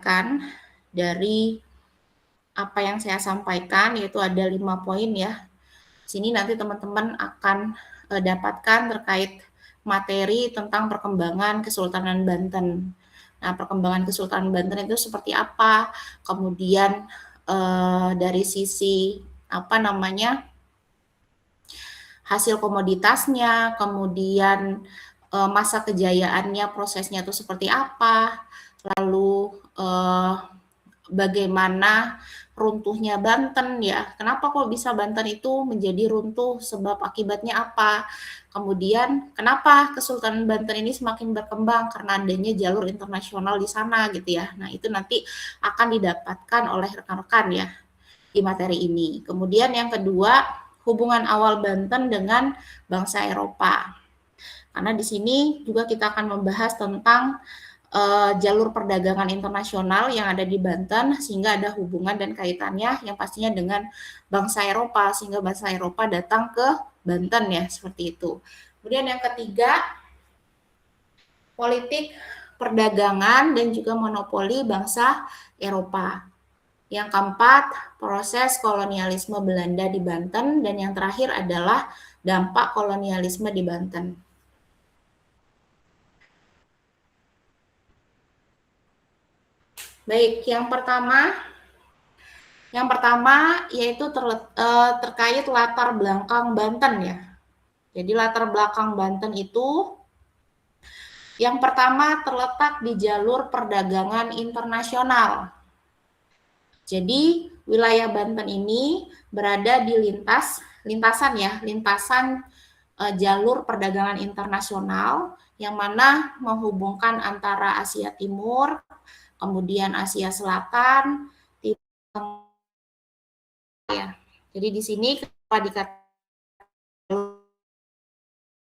kan dari apa yang saya sampaikan, yaitu ada 5 poin ya. Sini nanti teman-teman akan dapatkan terkait materi tentang perkembangan Kesultanan Banten. Nah, perkembangan Kesultanan Banten itu seperti apa? Kemudian dari sisi apa namanya? Hasil komoditasnya, kemudian masa kejayaannya, prosesnya itu seperti apa, lalu bagaimana runtuhnya Banten ya. Kenapa kok bisa Banten itu menjadi runtuh, sebab akibatnya apa? Kemudian kenapa Kesultanan Banten ini semakin berkembang karena adanya jalur internasional di sana gitu ya. Nah, itu nanti akan didapatkan oleh rekan-rekan ya di materi ini. Kemudian yang kedua, hubungan awal Banten dengan bangsa Eropa. Karena di sini juga kita akan membahas tentang jalur perdagangan internasional yang ada di Banten, sehingga ada hubungan dan kaitannya yang pastinya dengan bangsa Eropa, sehingga bangsa Eropa datang ke Banten ya, seperti itu. Kemudian yang ketiga, politik perdagangan dan juga monopoli bangsa Eropa. Yang keempat, proses kolonialisme Belanda di Banten, dan yang terakhir adalah dampak kolonialisme di Banten. Baik, yang pertama yaitu terkait latar belakang Banten ya. Jadi latar belakang Banten itu yang pertama terletak di jalur perdagangan internasional. Jadi wilayah Banten ini berada di lintasan jalur perdagangan internasional yang mana menghubungkan antara Asia Timur, kemudian Asia Selatan, Timur ya. Jadi di sini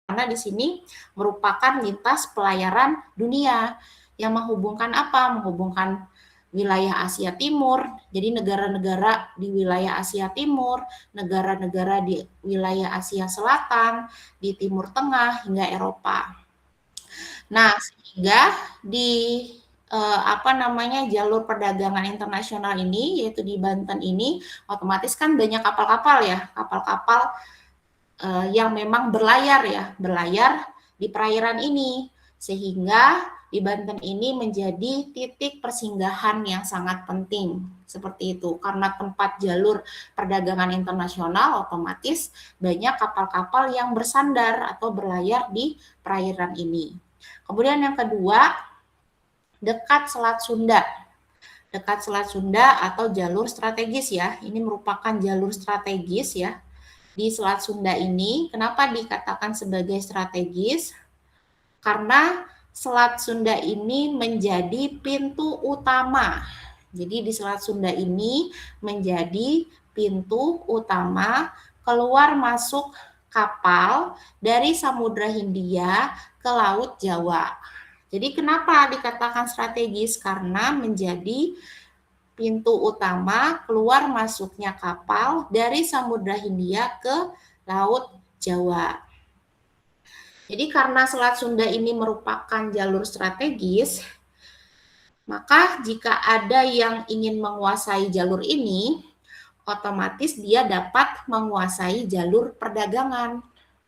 karena di sini merupakan lintas pelayaran dunia yang menghubungkan apa? Menghubungkan wilayah Asia Timur, jadi negara-negara di wilayah Asia Timur, negara-negara di wilayah Asia Selatan, di Timur Tengah hingga Eropa. Nah, sehingga di jalur perdagangan internasional ini, yaitu di Banten ini, otomatis kan banyak kapal-kapal ya, kapal-kapal yang memang berlayar di perairan ini, sehingga di Banten ini menjadi titik persinggahan yang sangat penting seperti itu, karena tempat jalur perdagangan internasional otomatis banyak kapal-kapal yang bersandar atau berlayar di perairan ini. Kemudian yang kedua, dekat Selat Sunda. Dekat Selat Sunda atau jalur strategis ya, ini merupakan jalur strategis ya di Selat Sunda ini. Kenapa dikatakan sebagai strategis? Karena Selat Sunda ini menjadi pintu utama. Jadi di Selat Sunda ini menjadi pintu utama keluar masuk kapal dari Samudra Hindia ke Laut Jawa. Jadi kenapa dikatakan strategis? Karena menjadi pintu utama keluar masuknya kapal dari Samudra Hindia ke Laut Jawa. Jadi karena Selat Sunda ini merupakan jalur strategis, maka jika ada yang ingin menguasai jalur ini, otomatis dia dapat menguasai jalur perdagangan.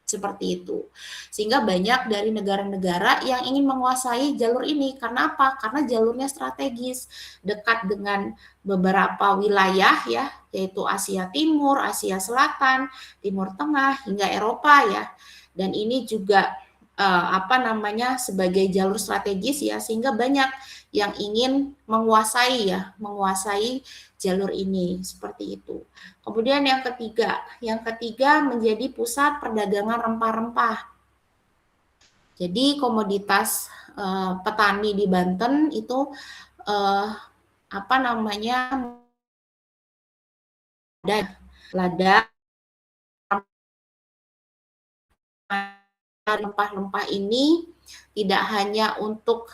Seperti itu. Sehingga banyak dari negara-negara yang ingin menguasai jalur ini. Karena apa? Karena jalurnya strategis, dekat dengan beberapa wilayah ya, yaitu Asia Timur, Asia Selatan, Timur Tengah, hingga Eropa ya. Dan ini juga sebagai jalur strategis ya, sehingga banyak yang ingin menguasai jalur ini seperti itu. Kemudian yang ketiga menjadi pusat perdagangan rempah-rempah. Jadi komoditas petani di Banten itu lada, rempah-rempah ini tidak hanya untuk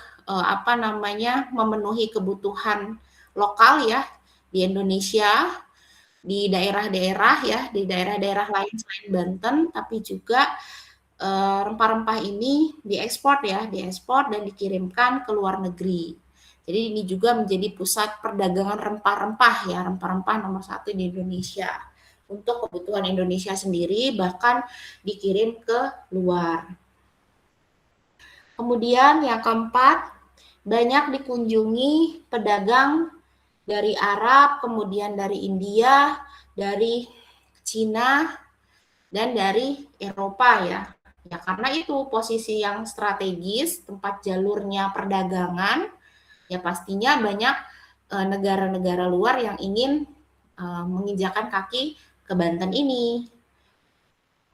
memenuhi kebutuhan lokal ya di Indonesia, di daerah-daerah ya, di daerah-daerah lain selain Banten, tapi juga rempah-rempah ini diekspor dan dikirimkan ke luar negeri. Jadi ini juga menjadi pusat perdagangan rempah-rempah ya, rempah-rempah nomor 1 di Indonesia. Untuk kebutuhan Indonesia sendiri bahkan dikirim ke luar. Kemudian yang keempat, banyak dikunjungi pedagang dari Arab, kemudian dari India, dari Cina, dan dari Eropa ya. Ya karena itu posisi yang strategis, tempat jalurnya perdagangan, ya pastinya banyak negara-negara luar yang ingin menginjakan kaki ke Banten ini.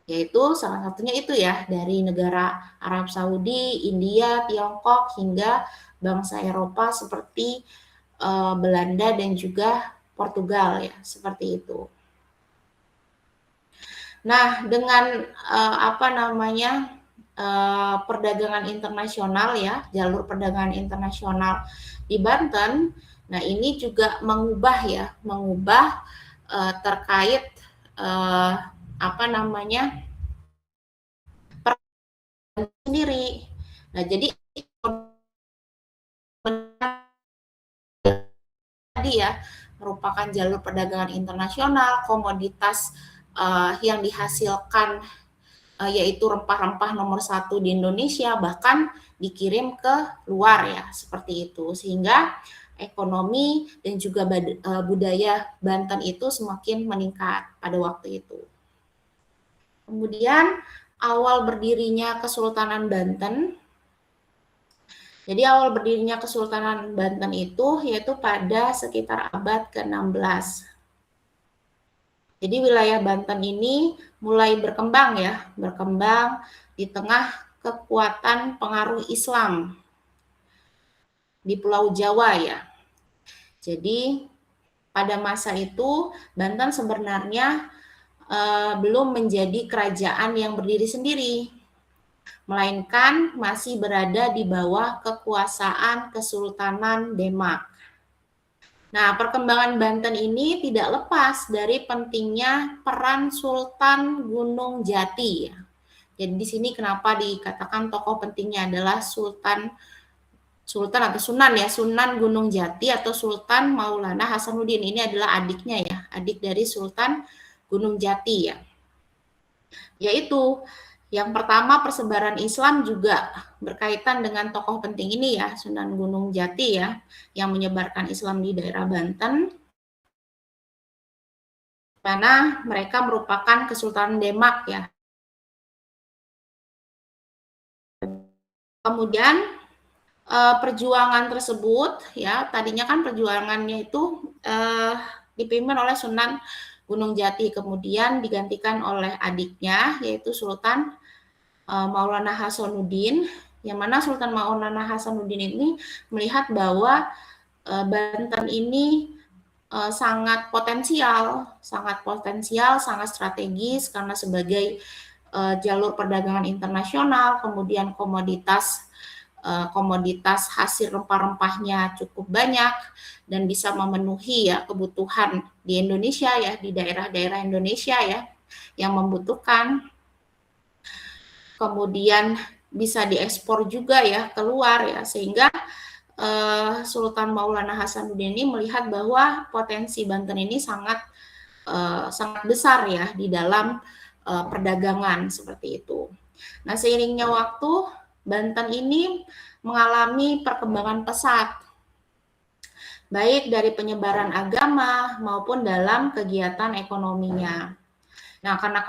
Yaitu salah satunya itu ya, dari negara Arab Saudi, India, Tiongkok, hingga bangsa Eropa seperti Belanda dan juga Portugal ya, seperti itu. Nah, dengan perdagangan internasional ya, jalur perdagangan internasional di Banten, nah ini juga mengubah terkait sendiri. Nah, jadi tadi ya merupakan jalur perdagangan internasional, komoditas yang dihasilkan yaitu rempah-rempah nomor 1 di Indonesia, bahkan dikirim ke luar ya, seperti itu. Sehingga ekonomi dan juga budaya Banten itu semakin meningkat pada waktu itu. Kemudian awal berdirinya Kesultanan Banten. Jadi awal berdirinya Kesultanan Banten itu yaitu pada sekitar abad ke-16. Jadi wilayah Banten ini mulai berkembang di tengah kekuatan pengaruh Islam di Pulau Jawa ya. Jadi pada masa itu Banten sebenarnya belum menjadi kerajaan yang berdiri sendiri, melainkan masih berada di bawah kekuasaan Kesultanan Demak. Nah, perkembangan Banten ini tidak lepas dari pentingnya peran Sultan Gunung Jati. Jadi di sini kenapa dikatakan tokoh pentingnya adalah Sultan atau Sunan ya, Sunan Gunung Jati atau Sultan Maulana Hasanuddin. Ini adalah adiknya ya, adik dari Sultan Gunung Jati ya. Yaitu yang pertama, persebaran Islam juga berkaitan dengan tokoh penting ini ya, Sunan Gunung Jati ya, yang menyebarkan Islam di daerah Banten, mana mereka merupakan Kesultanan Demak ya. Kemudian perjuangan tersebut ya, tadinya kan perjuangannya itu dipimpin oleh Sunan Gunung Jati, kemudian digantikan oleh adiknya yaitu Sultan Maulana Hasanuddin, yang mana Sultan Maulana Hasanuddin ini melihat bahwa Banten ini sangat potensial, sangat strategis karena sebagai jalur perdagangan internasional, kemudian komoditas hasil rempah-rempahnya cukup banyak dan bisa memenuhi ya kebutuhan di Indonesia ya, di daerah-daerah Indonesia ya yang membutuhkan. Kemudian bisa diekspor juga ya keluar ya, sehingga Sultan Maulana Hasanuddin ini melihat bahwa potensi Banten ini sangat besar ya di dalam perdagangan seperti itu. Nah, seiringnya waktu Banten ini mengalami perkembangan pesat, baik dari penyebaran agama maupun dalam kegiatan ekonominya. Nah, karena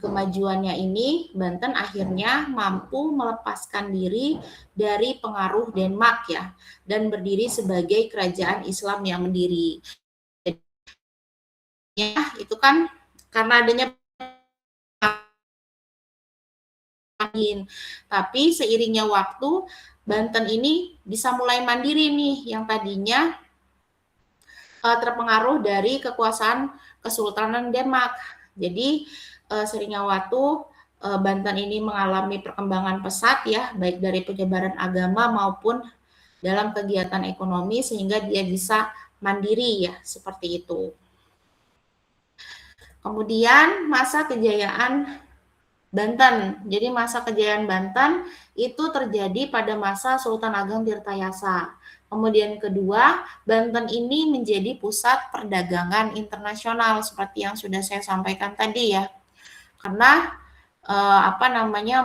kemajuannya ini, Banten akhirnya mampu melepaskan diri dari pengaruh Denmark ya, dan berdiri sebagai kerajaan Islam yang mandiri. Ya, itu kan karena adanya tapi seiringnya waktu Banten ini bisa mulai mandiri nih, yang tadinya terpengaruh dari kekuasaan Kesultanan Denmark. Jadi seringnya waktu Banten ini mengalami perkembangan pesat ya, baik dari penyebaran agama maupun dalam kegiatan ekonomi, sehingga dia bisa mandiri ya, seperti itu. Kemudian masa kejayaan Banten. Jadi masa kejayaan Banten itu terjadi pada masa Sultan Ageng Tirtayasa. Kemudian kedua, Banten ini menjadi pusat perdagangan internasional seperti yang sudah saya sampaikan tadi ya. Karena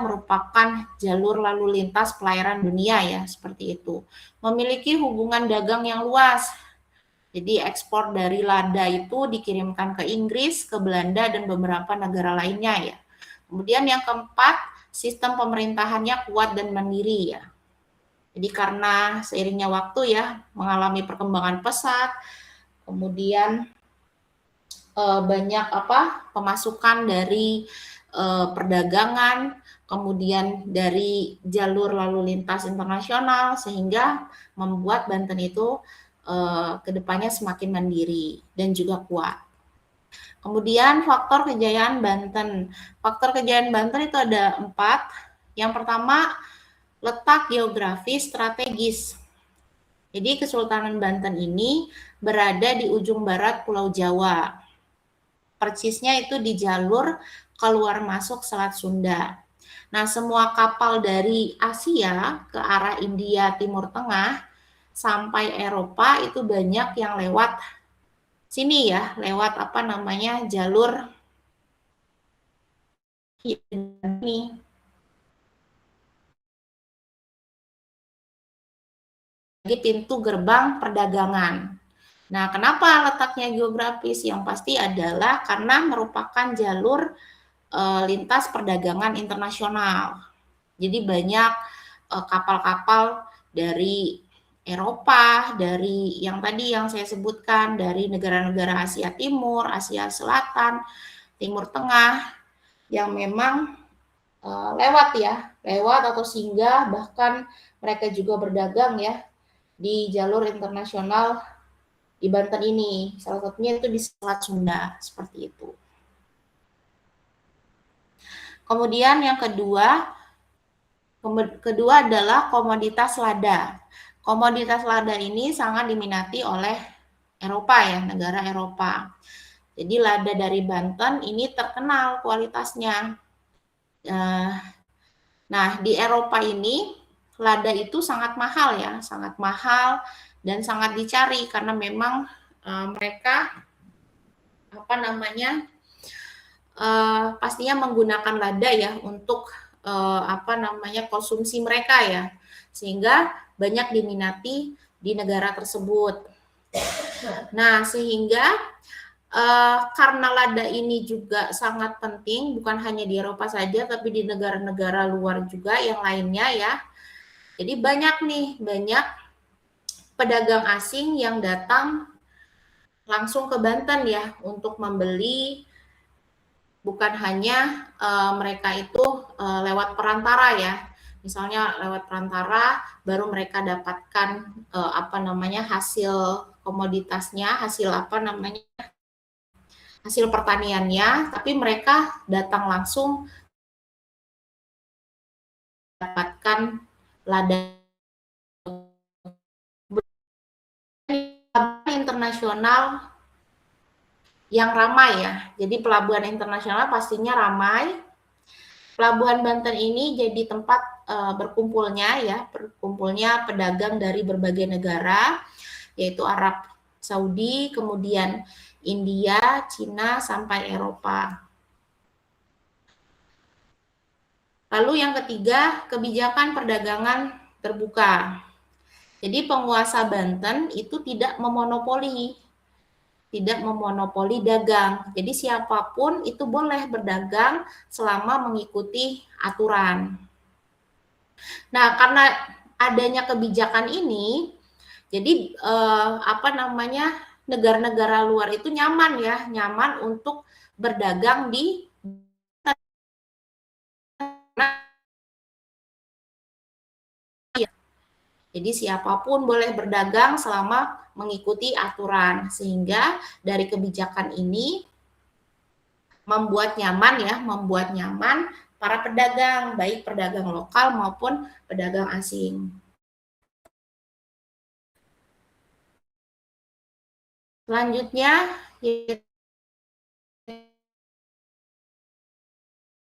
merupakan jalur lalu lintas pelayaran dunia ya, seperti itu. Memiliki hubungan dagang yang luas. Jadi ekspor dari lada itu dikirimkan ke Inggris, ke Belanda dan beberapa negara lainnya ya. Kemudian yang keempat, sistem pemerintahannya kuat dan mandiri ya. Jadi karena seiringnya waktu ya mengalami perkembangan pesat, kemudian banyak pemasukan dari perdagangan, kemudian dari jalur lalu lintas internasional sehingga membuat Banten itu kedepannya semakin mandiri dan juga kuat. Kemudian faktor kejayaan Banten. Faktor kejayaan Banten itu ada 4. Yang pertama, letak geografis strategis. Jadi Kesultanan Banten ini berada di ujung barat Pulau Jawa. Persisnya itu di jalur keluar masuk Selat Sunda. Nah, semua kapal dari Asia ke arah India Timur Tengah sampai Eropa itu banyak yang lewat sini ya, lewat jalur ini. Jadi pintu gerbang perdagangan. Nah, kenapa letaknya geografis? Yang pasti adalah karena merupakan jalur lintas perdagangan internasional. Jadi banyak kapal-kapal dari Eropa, dari yang tadi yang saya sebutkan, dari negara-negara Asia Timur, Asia Selatan, Timur Tengah, yang memang lewat atau singgah, bahkan mereka juga berdagang ya di jalur internasional di Banten ini. Salah satunya itu di Selat Sunda, seperti itu. Kemudian yang kedua adalah komoditas lada. Komoditas lada ini sangat diminati oleh Eropa ya, negara Eropa. Jadi lada dari Banten ini terkenal kualitasnya. Nah, di Eropa ini lada itu sangat mahal ya, sangat mahal dan sangat dicari karena memang mereka pastinya menggunakan lada ya untuk konsumsi mereka ya, sehingga banyak diminati di negara tersebut. Nah, sehingga karena lada ini juga sangat penting, bukan hanya di Eropa saja, tapi di negara-negara luar juga yang lainnya ya. Jadi banyak pedagang asing yang datang langsung ke Banten ya untuk membeli. Bukan hanya mereka itu lewat perantara ya, misalnya lewat perantara baru mereka dapatkan hasil komoditasnya, hasil pertaniannya, tapi mereka datang langsung dapatkan lada internasional yang ramai ya. Jadi pelabuhan internasional pastinya ramai. Pelabuhan Banten ini jadi tempat berkumpulnya pedagang dari berbagai negara, yaitu Arab Saudi, kemudian India, Cina, sampai Eropa. Lalu yang ketiga, kebijakan perdagangan terbuka. Jadi penguasa Banten itu tidak memonopoli dagang. Jadi siapapun itu boleh berdagang selama mengikuti aturan. Nah, karena adanya kebijakan ini, jadi negara-negara luar itu nyaman untuk berdagang di Jadi siapapun boleh berdagang selama mengikuti aturan, sehingga dari kebijakan ini membuat nyaman para pedagang, baik pedagang lokal maupun pedagang asing. Selanjutnya,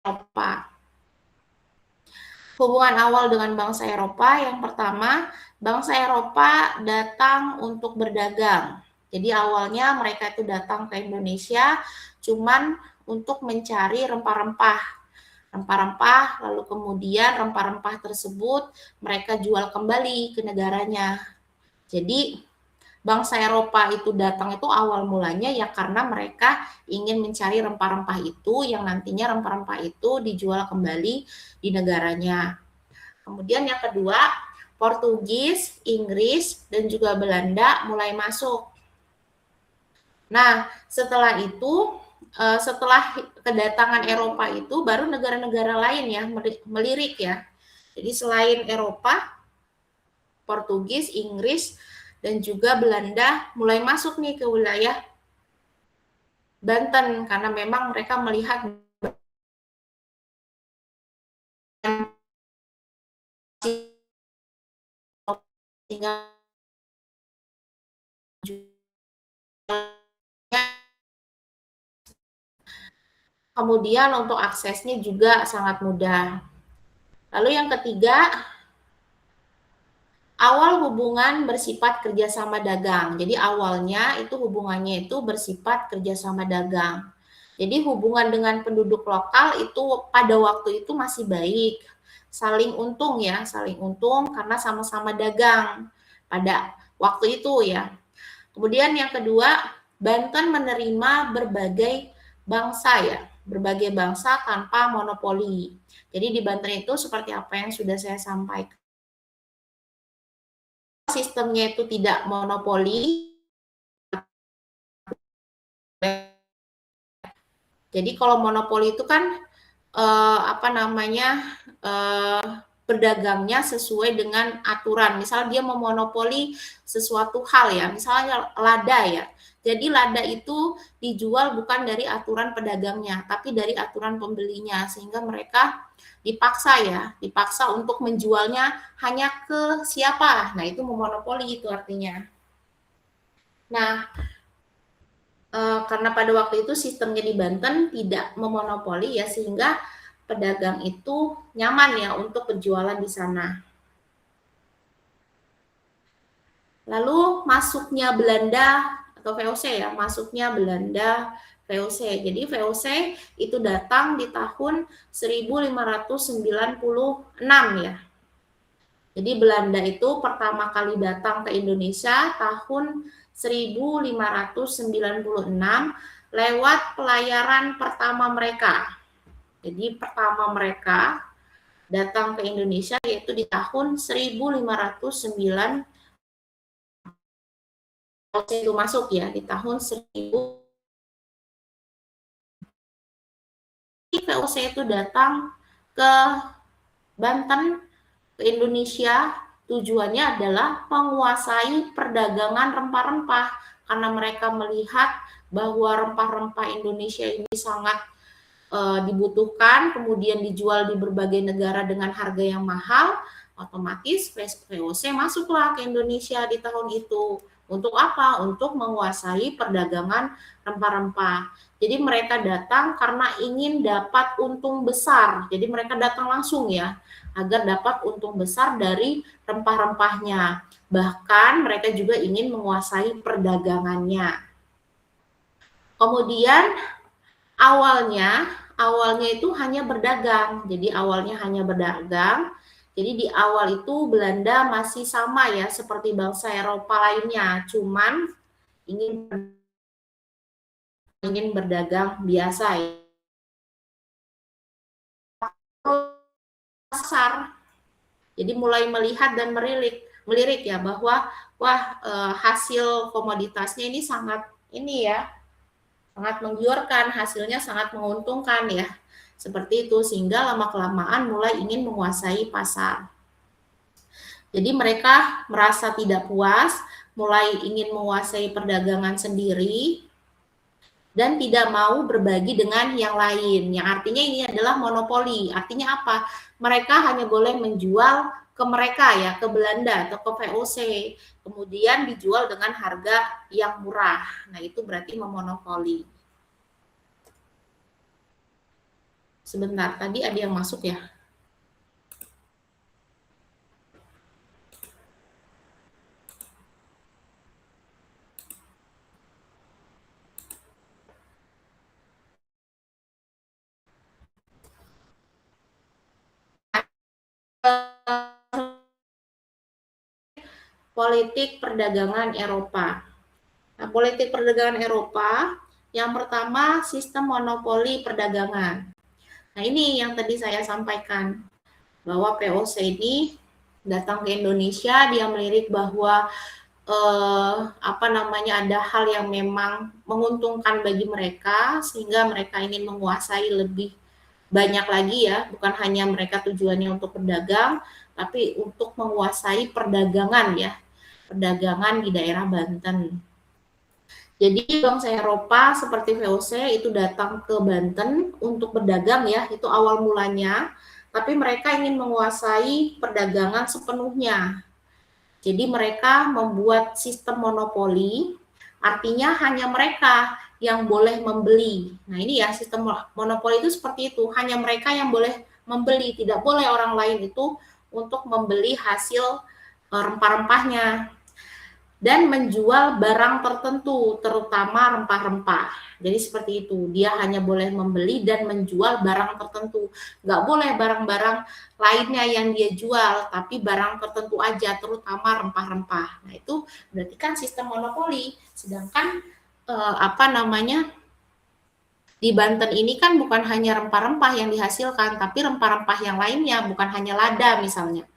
Eropa. Hubungan awal dengan bangsa Eropa, yang pertama, bangsa Eropa datang untuk berdagang. Jadi awalnya mereka itu datang ke Indonesia cuman untuk mencari rempah-rempah. Rempah-rempah, lalu kemudian rempah-rempah tersebut mereka jual kembali ke negaranya. Jadi bangsa Eropa itu datang itu awal mulanya ya karena mereka ingin mencari rempah-rempah itu yang nantinya rempah-rempah itu dijual kembali di negaranya. Kemudian yang kedua, Portugis, Inggris, dan juga Belanda mulai masuk. Nah, setelah itu, setelah kedatangan Eropa itu, baru negara-negara lain ya melirik ya. Jadi selain Eropa, Portugis, Inggris, dan juga Belanda mulai masuk nih ke wilayah Banten karena memang mereka melihat kemudian untuk aksesnya juga sangat mudah. Lalu yang ketiga, awal hubungan bersifat kerjasama dagang. Jadi awalnya itu hubungannya itu bersifat kerjasama dagang. Jadi hubungan dengan penduduk lokal itu pada waktu itu masih baik, saling untung ya, saling untung karena sama-sama dagang pada waktu itu ya. Kemudian yang kedua, Banten menerima berbagai bangsa ya, berbagai bangsa tanpa monopoli. Jadi di Banten itu seperti apa yang sudah saya sampaikan, sistemnya itu tidak monopoli. Jadi kalau monopoli itu kan berdagangnya sesuai dengan aturan. Misal dia memonopoli sesuatu hal ya, misalnya lada ya. Jadi lada itu dijual bukan dari aturan pedagangnya, tapi dari aturan pembelinya, sehingga mereka dipaksa untuk menjualnya hanya ke siapa. Nah, itu memonopoli itu artinya. Nah, karena pada waktu itu sistemnya di Banten tidak memonopoli ya, sehingga pedagang itu nyaman ya untuk berjualan di sana. Lalu masuknya Belanda atau VOC ya, masuknya Belanda VOC. Jadi VOC itu datang di tahun 1596 ya. Jadi Belanda itu pertama kali datang ke Indonesia tahun 1596 lewat pelayaran pertama mereka. Jadi pertama mereka datang ke Indonesia yaitu di tahun 1509 itu masuk ya di tahun 1000 VOC itu datang ke Banten ke Indonesia tujuannya adalah menguasai perdagangan rempah-rempah karena mereka melihat bahwa rempah-rempah Indonesia ini sangat dibutuhkan, kemudian dijual di berbagai negara dengan harga yang mahal, otomatis VOC masuklah ke Indonesia di tahun itu. Untuk apa? Untuk menguasai perdagangan rempah-rempah. Jadi mereka datang karena ingin dapat untung besar. Jadi mereka datang langsung ya, agar dapat untung besar dari rempah-rempahnya. Bahkan mereka juga ingin menguasai perdagangannya. Kemudian awalnya itu hanya berdagang. Jadi awalnya hanya berdagang. Jadi di awal itu Belanda masih sama ya seperti bangsa Eropa lainnya, cuman ingin berdagang biasa ya. Pasar. Jadi mulai melihat dan melirik ya bahwa hasil komoditasnya ini sangat menggiurkan, hasilnya sangat menguntungkan ya. Seperti itu, sehingga lama-kelamaan mulai ingin menguasai pasar. Jadi mereka merasa tidak puas, mulai ingin menguasai perdagangan sendiri, dan tidak mau berbagi dengan yang lain. Yang artinya ini adalah monopoli. Artinya apa? Mereka hanya boleh menjual ke mereka ya, ke Belanda atau ke VOC. Kemudian dijual dengan harga yang murah. Nah, itu berarti memonopoli. Sebentar, tadi ada yang masuk ya? politik perdagangan Eropa. Nah, politik perdagangan Eropa, yang pertama sistem monopoli perdagangan. Nah, ini yang tadi saya sampaikan, bahwa POC ini datang ke Indonesia, dia melirik bahwa ada hal yang memang menguntungkan bagi mereka, sehingga mereka ingin menguasai lebih banyak lagi ya, bukan hanya mereka tujuannya untuk berdagang, tapi untuk menguasai perdagangan ya, perdagangan di daerah Banten. Jadi bangsa Eropa seperti VOC itu datang ke Banten untuk berdagang ya, itu awal mulanya, tapi mereka ingin menguasai perdagangan sepenuhnya. Jadi mereka membuat sistem monopoli, artinya hanya mereka yang boleh membeli. Nah ini ya, sistem monopoli itu seperti itu, hanya mereka yang boleh membeli, tidak boleh orang lain itu untuk membeli hasil rempah-rempahnya dan menjual barang tertentu, terutama rempah-rempah. Jadi seperti itu, dia hanya boleh membeli dan menjual barang tertentu. Nggak boleh barang-barang lainnya yang dia jual, tapi barang tertentu aja, terutama rempah-rempah. Nah itu berarti kan sistem monopoli. Sedangkan di Banten ini kan bukan hanya rempah-rempah yang dihasilkan, tapi rempah-rempah yang lainnya, bukan hanya lada misalnya.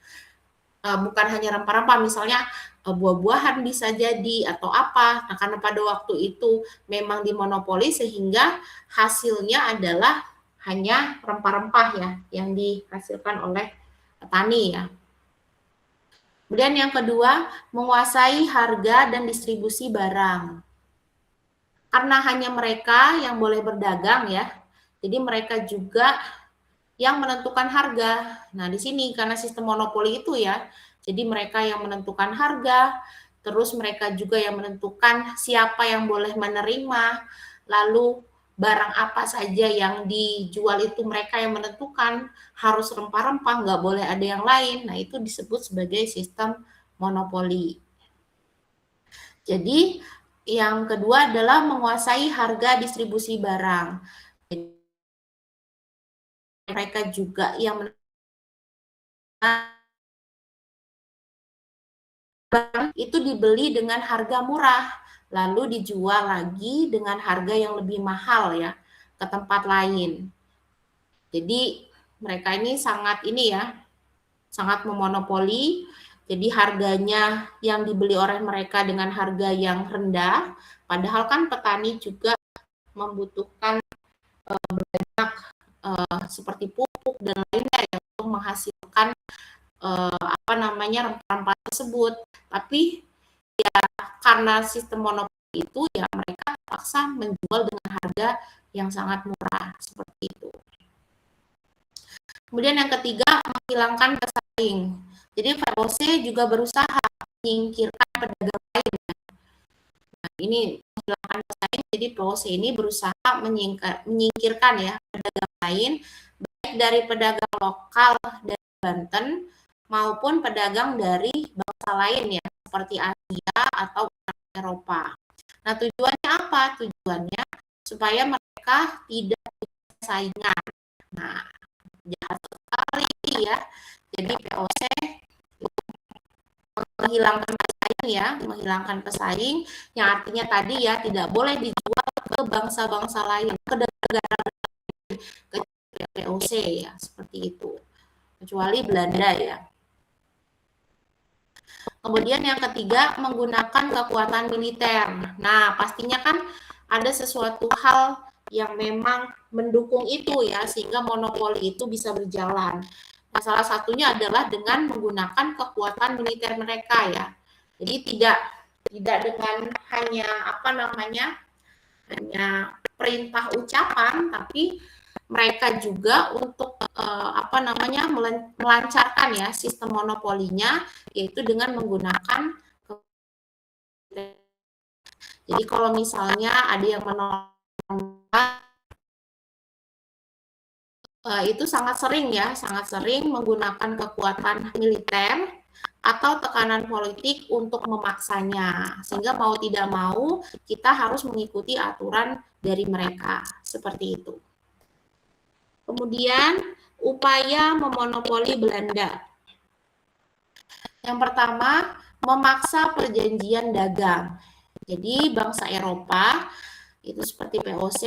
Bukan hanya rempah-rempah, misalnya buah-buahan bisa jadi atau apa. Nah, karena pada waktu itu memang dimonopoli sehingga hasilnya adalah hanya rempah-rempah ya yang dihasilkan oleh petani ya. Kemudian yang kedua, menguasai harga dan distribusi barang. Karena hanya mereka yang boleh berdagang ya. Jadi mereka juga yang menentukan harga. Nah, di sini karena sistem monopoli itu ya, jadi mereka yang menentukan harga, terus mereka juga yang menentukan siapa yang boleh menerima, lalu barang apa saja yang dijual itu mereka yang menentukan, harus rempah-rempah, nggak boleh ada yang lain. Nah, itu disebut sebagai sistem monopoli. Jadi, yang kedua adalah menguasai harga distribusi barang. Mereka juga yang barang itu dibeli dengan harga murah, lalu dijual lagi dengan harga yang lebih mahal ya ke tempat lain. Jadi mereka ini sangat sangat memonopoli. Jadi harganya yang dibeli oleh mereka dengan harga yang rendah, padahal kan petani juga membutuhkan banyak seperti pupuk dan lainnya ya untuk menghasilkan rempah-rempah tersebut. Tapi ya karena sistem monopoli itu ya mereka terpaksa menjual dengan harga yang sangat murah seperti itu. Kemudian yang ketiga, menghilangkan pesaing. Jadi VOC juga berusaha menyingkirkan pedagang lain. Nah, ini menghilangkan pesaing, jadi VOC ini berusaha menyingkirkan ya pedagang lain, baik dari pedagang lokal dari Banten maupun pedagang dari bangsa lain ya, seperti Asia atau Eropa. Nah, tujuannya apa? Tujuannya supaya mereka tidak punya saingan. Nah, jahat sekali ya. Jadi POC menghilangkan pesaing ya, menghilangkan pesaing yang artinya tadi ya tidak boleh dijual ke bangsa-bangsa lain, ke negara lain, ke POC ya, seperti itu. Kecuali Belanda ya. Kemudian yang ketiga, menggunakan kekuatan militer. Nah, pastinya kan ada sesuatu hal yang memang mendukung itu ya, sehingga monopoli itu bisa berjalan. Nah, salah satunya adalah dengan menggunakan kekuatan militer mereka ya. Jadi tidak dengan hanya hanya perintah ucapan, tapi mereka juga untuk melancarkan ya sistem monopolinya, yaitu dengan menggunakan. Jadi kalau misalnya ada yang menolak, itu sangat sering menggunakan kekuatan militer atau tekanan politik untuk memaksanya, sehingga mau tidak mau kita harus mengikuti aturan dari mereka, seperti itu. Kemudian upaya memonopoli Belanda. Yang pertama, memaksa perjanjian dagang. Jadi bangsa Eropa itu seperti VOC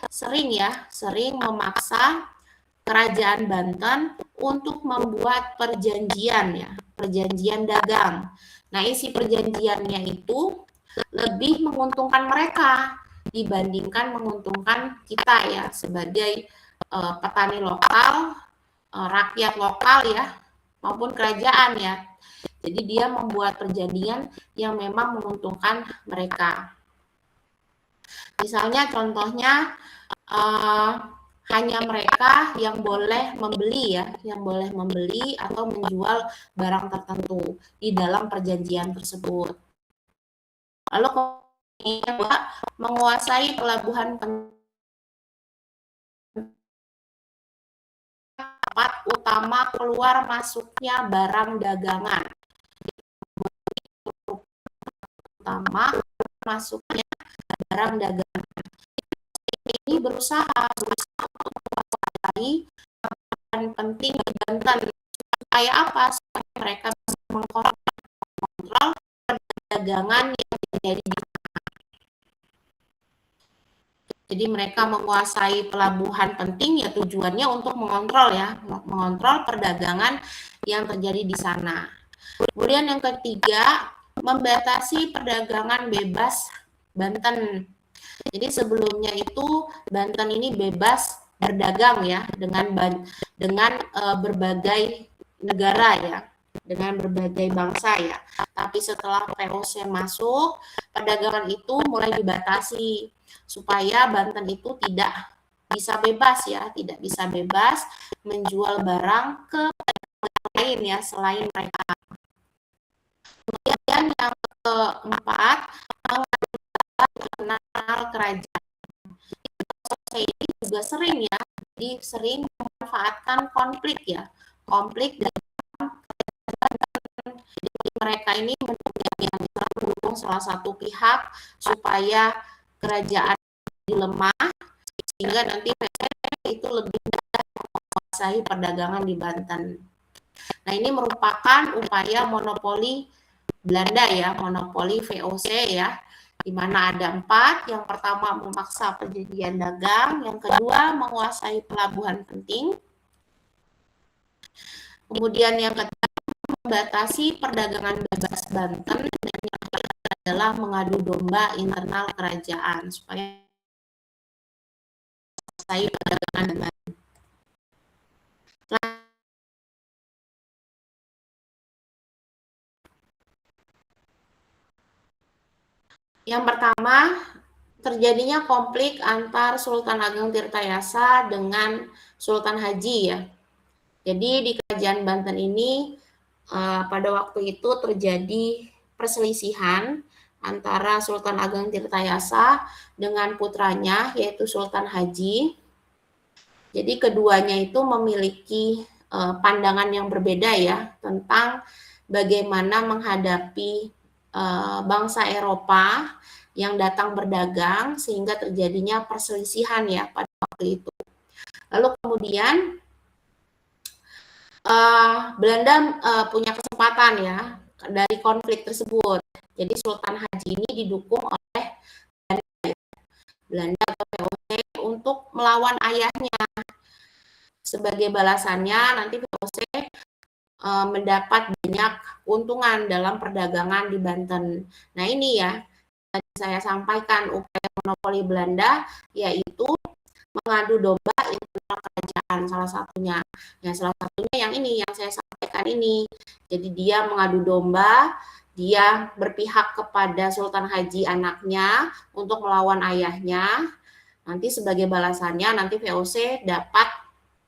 sering memaksa kerajaan Banten untuk membuat perjanjian dagang. Nah, isi perjanjiannya itu lebih menguntungkan mereka dibandingkan menguntungkan kita ya sebagai petani lokal, rakyat lokal ya maupun kerajaan ya. Jadi dia membuat perjanjian yang memang menguntungkan mereka. Misalnya contohnya hanya mereka yang boleh membeli atau menjual barang tertentu di dalam perjanjian tersebut. Lalu kemudian menguasai pelabuhan tempat utama keluar masuknya barang dagangan. Utama masuknya barang dagangan. Ini berusaha untuk menguasai penting di Banten. Supaya apa? Supaya mereka bisa mengkontrol perdagangan yang terjadi di sana. Jadi mereka menguasai pelabuhan penting ya tujuannya untuk mengontrol perdagangan yang terjadi di sana. Kemudian yang ketiga, membatasi perdagangan bebas Banten. Jadi sebelumnya itu Banten ini bebas berdagang ya dengan berbagai negara ya, dengan berbagai bangsa ya. Tapi setelah VOC masuk, perdagangan itu mulai dibatasi supaya Banten itu tidak bisa bebas menjual barang ke lain ya selain mereka. Kemudian yang keempat, internal kerajaan. Ini juga sering memanfaatkan konflik dalam mereka ini mendukung salah satu pihak supaya kerajaan lemah sehingga nanti itu lebih menguasai perdagangan di Banten. Nah, ini merupakan upaya monopoli Belanda ya, monopoli VOC ya, di mana ada 4. Yang pertama memaksa perjanjian dagang, yang kedua menguasai pelabuhan penting, kemudian yang ketiga membatasi perdagangan bebas Banten, dan yang ketiga adalah mengadu domba internal kerajaan supaya menguasai perdagangan Banten. Yang pertama, terjadinya konflik antar Sultan Ageng Tirtayasa dengan Sultan Haji ya. Jadi di kerajaan Banten ini pada waktu itu terjadi perselisihan antara Sultan Ageng Tirtayasa dengan putranya yaitu Sultan Haji. Jadi keduanya itu memiliki pandangan yang berbeda ya tentang bagaimana menghadapi bangsa Eropa yang datang berdagang sehingga terjadinya perselisihan ya pada waktu itu. Lalu kemudian Belanda punya kesempatan ya dari konflik tersebut. Jadi Sultan Haji ini didukung oleh Belanda atau VOC untuk melawan ayahnya. Sebagai balasannya nanti VOC mendapat banyak keuntungan dalam perdagangan di Banten. Nah ini ya tadi saya sampaikan upaya monopoli Belanda yaitu mengadu domba internal kerajaan salah satunya. Nah salah satunya yang ini yang saya sampaikan ini. Jadi dia mengadu domba, dia berpihak kepada Sultan Haji anaknya untuk melawan ayahnya. Nanti sebagai balasannya nanti VOC dapat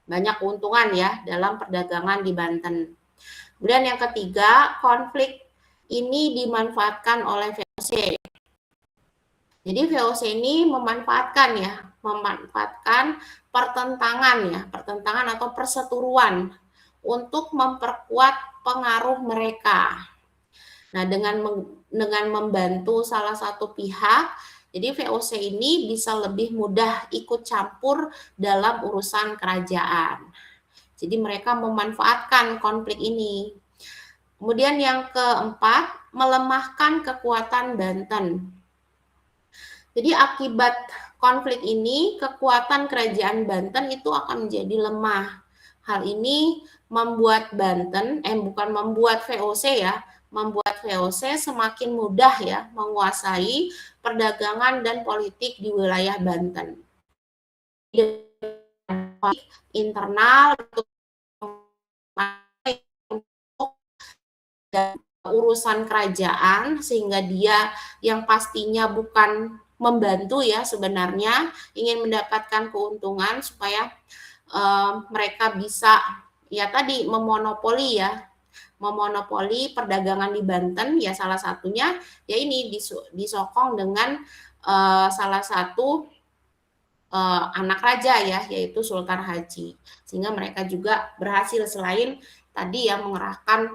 banyak keuntungan ya dalam perdagangan di Banten. Kemudian yang ketiga, konflik ini dimanfaatkan oleh VOC. Jadi VOC ini memanfaatkan pertentangan atau perseteruan untuk memperkuat pengaruh mereka. Nah, dengan membantu salah satu pihak, jadi VOC ini bisa lebih mudah ikut campur dalam urusan kerajaan. Jadi mereka memanfaatkan konflik ini. Kemudian yang keempat, melemahkan kekuatan Banten. Jadi akibat konflik ini, kekuatan kerajaan Banten itu akan menjadi lemah. Hal ini membuat Banten, bukan membuat VOC ya, membuat VOC semakin mudah ya menguasai perdagangan dan politik di wilayah Banten. Internal dan urusan kerajaan, sehingga dia yang pastinya bukan membantu ya, sebenarnya ingin mendapatkan keuntungan supaya mereka bisa ya tadi memonopoli perdagangan di Banten ya, salah satunya ya ini disokong dengan salah satu anak raja ya, yaitu Sultan Haji, sehingga mereka juga berhasil selain tadi ya mengerahkan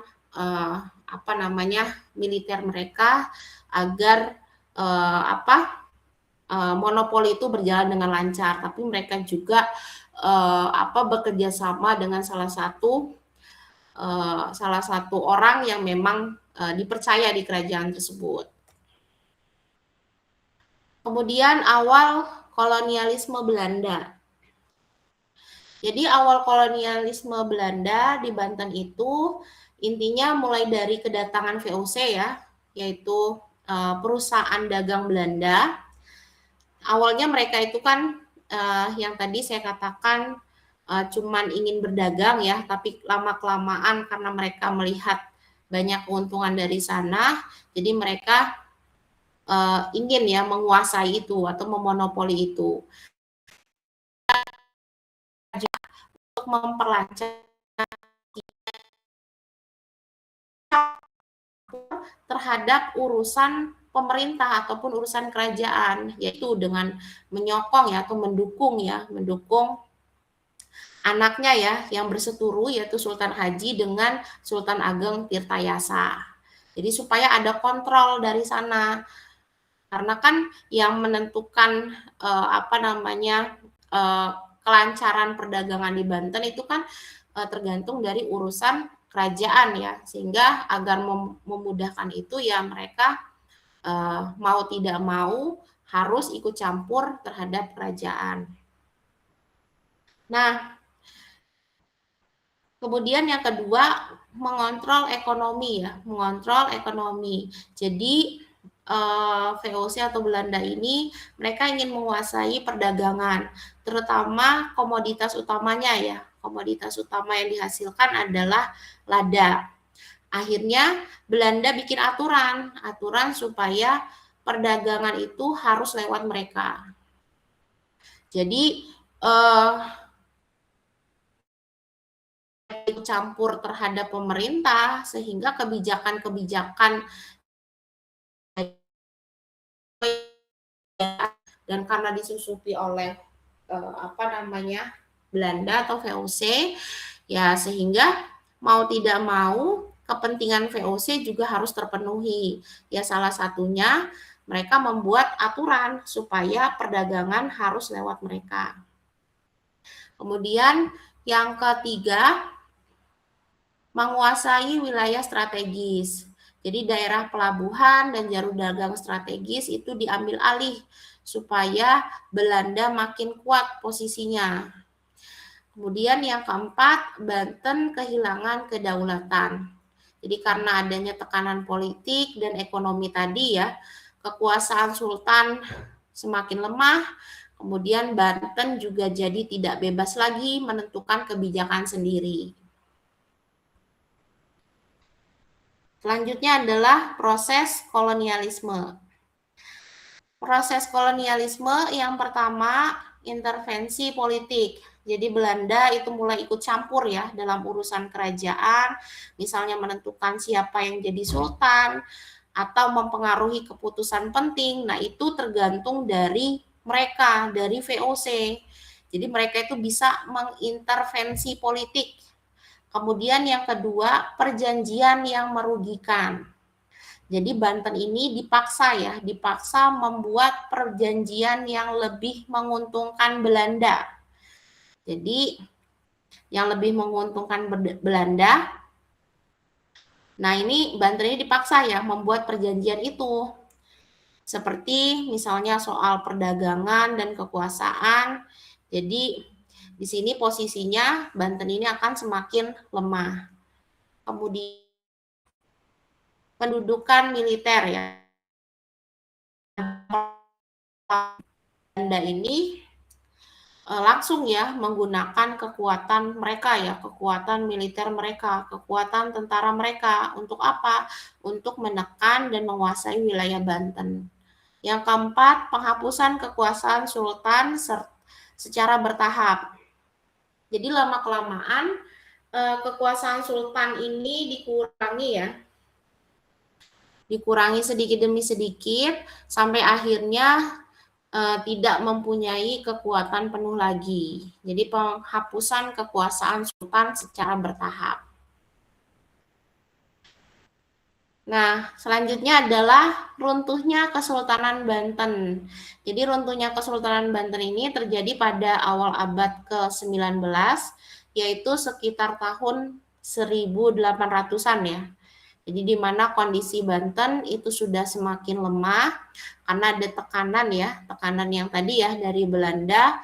militer mereka agar monopoli itu berjalan dengan lancar, tapi mereka juga bekerja sama dengan salah satu orang yang memang dipercaya di kerajaan tersebut. Kemudian awal kolonialisme Belanda. Jadi awal kolonialisme Belanda di Banten itu intinya mulai dari kedatangan VOC ya, yaitu perusahaan dagang Belanda. Awalnya mereka itu kan yang tadi saya katakan cuman ingin berdagang ya, tapi lama-kelamaan karena mereka melihat banyak keuntungan dari sana, jadi mereka ingin ya menguasai itu atau memonopoli itu. Untuk memperlancar terhadap urusan pemerintah ataupun urusan kerajaan, yaitu dengan menyokong ya atau mendukung anaknya ya yang berseturu, yaitu Sultan Haji dengan Sultan Ageng Tirtayasa. Jadi supaya ada kontrol dari sana, karena kan yang menentukan kelancaran perdagangan di Banten itu kan tergantung dari urusan kerajaan ya, sehingga agar memudahkan itu ya mereka mau tidak mau harus ikut campur terhadap kerajaan. Nah, kemudian yang kedua, mengontrol ekonomi ya, mengontrol ekonomi. Jadi VOC atau Belanda ini mereka ingin menguasai perdagangan, terutama komoditas utamanya ya. Komoditas utama yang dihasilkan adalah lada. Akhirnya Belanda bikin aturan supaya perdagangan itu harus lewat mereka. Jadi campur terhadap pemerintah, sehingga kebijakan-kebijakan dan karena disusupi oleh Belanda atau VOC ya, sehingga mau tidak mau kepentingan VOC juga harus terpenuhi ya, salah satunya mereka membuat aturan supaya perdagangan harus lewat mereka. Kemudian yang ketiga, menguasai wilayah strategis. Jadi daerah pelabuhan dan jalur dagang strategis itu diambil alih supaya Belanda makin kuat posisinya. Kemudian yang keempat, Banten kehilangan kedaulatan. Jadi karena adanya tekanan politik dan ekonomi tadi ya, kekuasaan Sultan semakin lemah, kemudian Banten juga jadi tidak bebas lagi menentukan kebijakan sendiri. Selanjutnya adalah proses kolonialisme. Proses kolonialisme yang pertama, intervensi politik. Jadi Belanda itu mulai ikut campur ya dalam urusan kerajaan, misalnya menentukan siapa yang jadi sultan atau mempengaruhi keputusan penting. Nah, itu tergantung dari mereka, dari VOC. Jadi mereka itu bisa mengintervensi politik. Kemudian yang kedua, perjanjian yang merugikan. Jadi Banten ini dipaksa membuat perjanjian yang lebih menguntungkan Belanda. Jadi yang lebih menguntungkan Belanda Nah, ini Banten ini dipaksa ya membuat perjanjian itu. Seperti misalnya soal perdagangan dan kekuasaan. Jadi di sini posisinya Banten ini akan semakin lemah. Kemudian pendudukan militer ya. Belanda ini langsung ya menggunakan kekuatan mereka ya, kekuatan militer mereka, kekuatan tentara mereka. Untuk apa? Untuk menekan dan menguasai wilayah Banten. Yang keempat, penghapusan kekuasaan sultan secara bertahap. Jadi lama-kelamaan kekuasaan sultan ini dikurangi ya. Dikurangi sedikit demi sedikit sampai akhirnya tidak mempunyai kekuatan penuh lagi. Jadi penghapusan kekuasaan sultan secara bertahap. Nah, selanjutnya adalah runtuhnya Kesultanan Banten. Jadi runtuhnya Kesultanan Banten ini terjadi pada awal abad ke-19, yaitu sekitar tahun 1800-an ya. Jadi di mana kondisi Banten itu sudah semakin lemah karena ada tekanan ya, tekanan yang tadi ya dari Belanda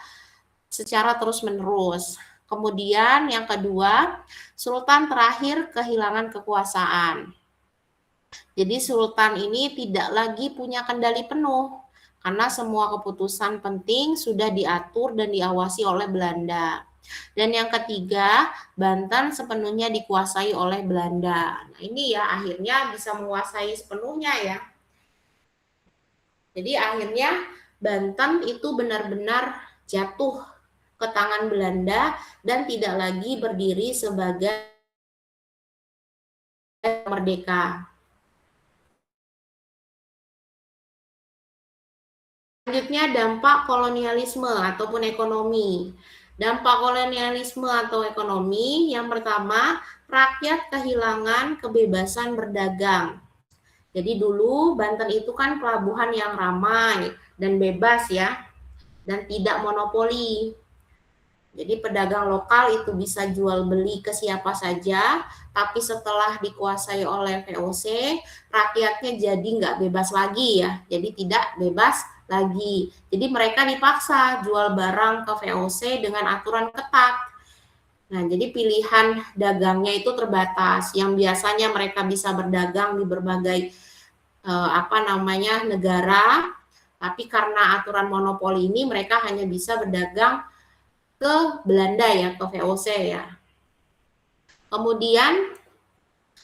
secara terus-menerus. Kemudian yang kedua, Sultan terakhir kehilangan kekuasaan. Jadi Sultan ini tidak lagi punya kendali penuh karena semua keputusan penting sudah diatur dan diawasi oleh Belanda. Dan yang ketiga, Banten sepenuhnya dikuasai oleh Belanda. Nah, ini ya akhirnya bisa menguasai sepenuhnya ya. Jadi akhirnya Banten itu benar-benar jatuh ke tangan Belanda dan tidak lagi berdiri sebagai merdeka. Selanjutnya dampak kolonialisme ataupun ekonomi. Dampak kolonialisme atau ekonomi yang pertama, rakyat kehilangan kebebasan berdagang. Jadi dulu Banten itu kan pelabuhan yang ramai dan bebas ya, dan tidak monopoli. Jadi pedagang lokal itu bisa jual beli ke siapa saja, tapi setelah dikuasai oleh VOC, rakyatnya jadi nggak bebas lagi ya, jadi tidak bebas lagi. Jadi mereka dipaksa jual barang ke VOC dengan aturan ketat. Nah, jadi pilihan dagangnya itu terbatas. Yang biasanya mereka bisa berdagang di berbagai negara, tapi karena aturan monopoli ini mereka hanya bisa berdagang ke Belanda ya, ke VOC ya. Kemudian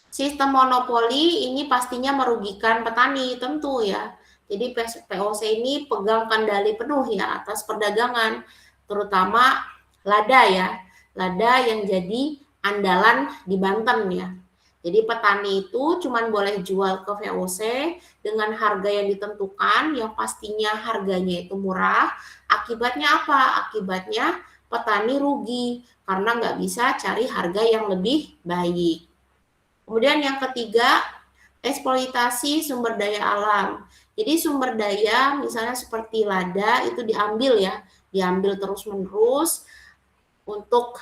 sistem monopoli ini pastinya merugikan petani tentu ya. Jadi VOC ini pegang kendali penuh ya atas perdagangan, terutama lada ya. Lada yang jadi andalan di Banten ya. Jadi petani itu cuma boleh jual ke VOC dengan harga yang ditentukan, yang pastinya harganya itu murah. Akibatnya apa? Akibatnya petani rugi karena nggak bisa cari harga yang lebih baik. Kemudian yang ketiga, eksploitasi sumber daya alam. Jadi sumber daya misalnya seperti lada itu diambil terus-menerus untuk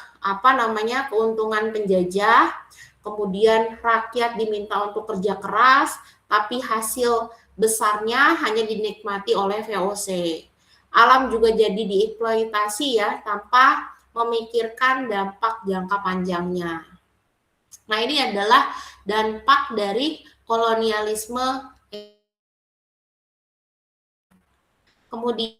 keuntungan penjajah. Kemudian rakyat diminta untuk kerja keras, tapi hasil besarnya hanya dinikmati oleh VOC. Alam juga jadi dieksploitasi ya tanpa memikirkan dampak jangka panjangnya. Nah, ini adalah dampak dari kolonialisme. Kemudian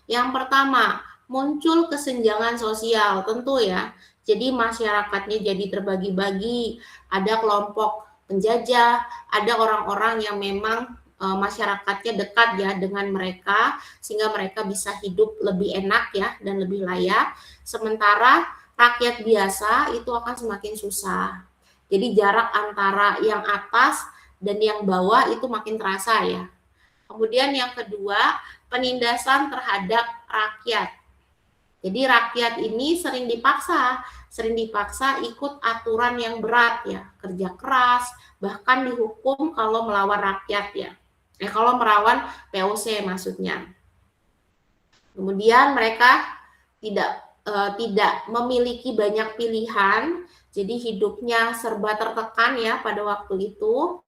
yang pertama, muncul kesenjangan sosial, tentu ya. Jadi masyarakatnya jadi terbagi-bagi, ada kelompok penjajah, ada orang-orang yang memang masyarakatnya dekat ya dengan mereka, sehingga mereka bisa hidup lebih enak ya dan lebih layak. Sementara rakyat biasa itu akan semakin susah. Jadi jarak antara yang atas dan yang bawah itu makin terasa ya. Kemudian yang kedua, penindasan terhadap rakyat. Jadi rakyat ini sering dipaksa ikut aturan yang berat ya, kerja keras, bahkan dihukum kalau melawan rakyat ya. Kalau melawan VOC maksudnya. Kemudian mereka tidak tidak memiliki banyak pilihan, jadi hidupnya serba tertekan ya pada waktu itu.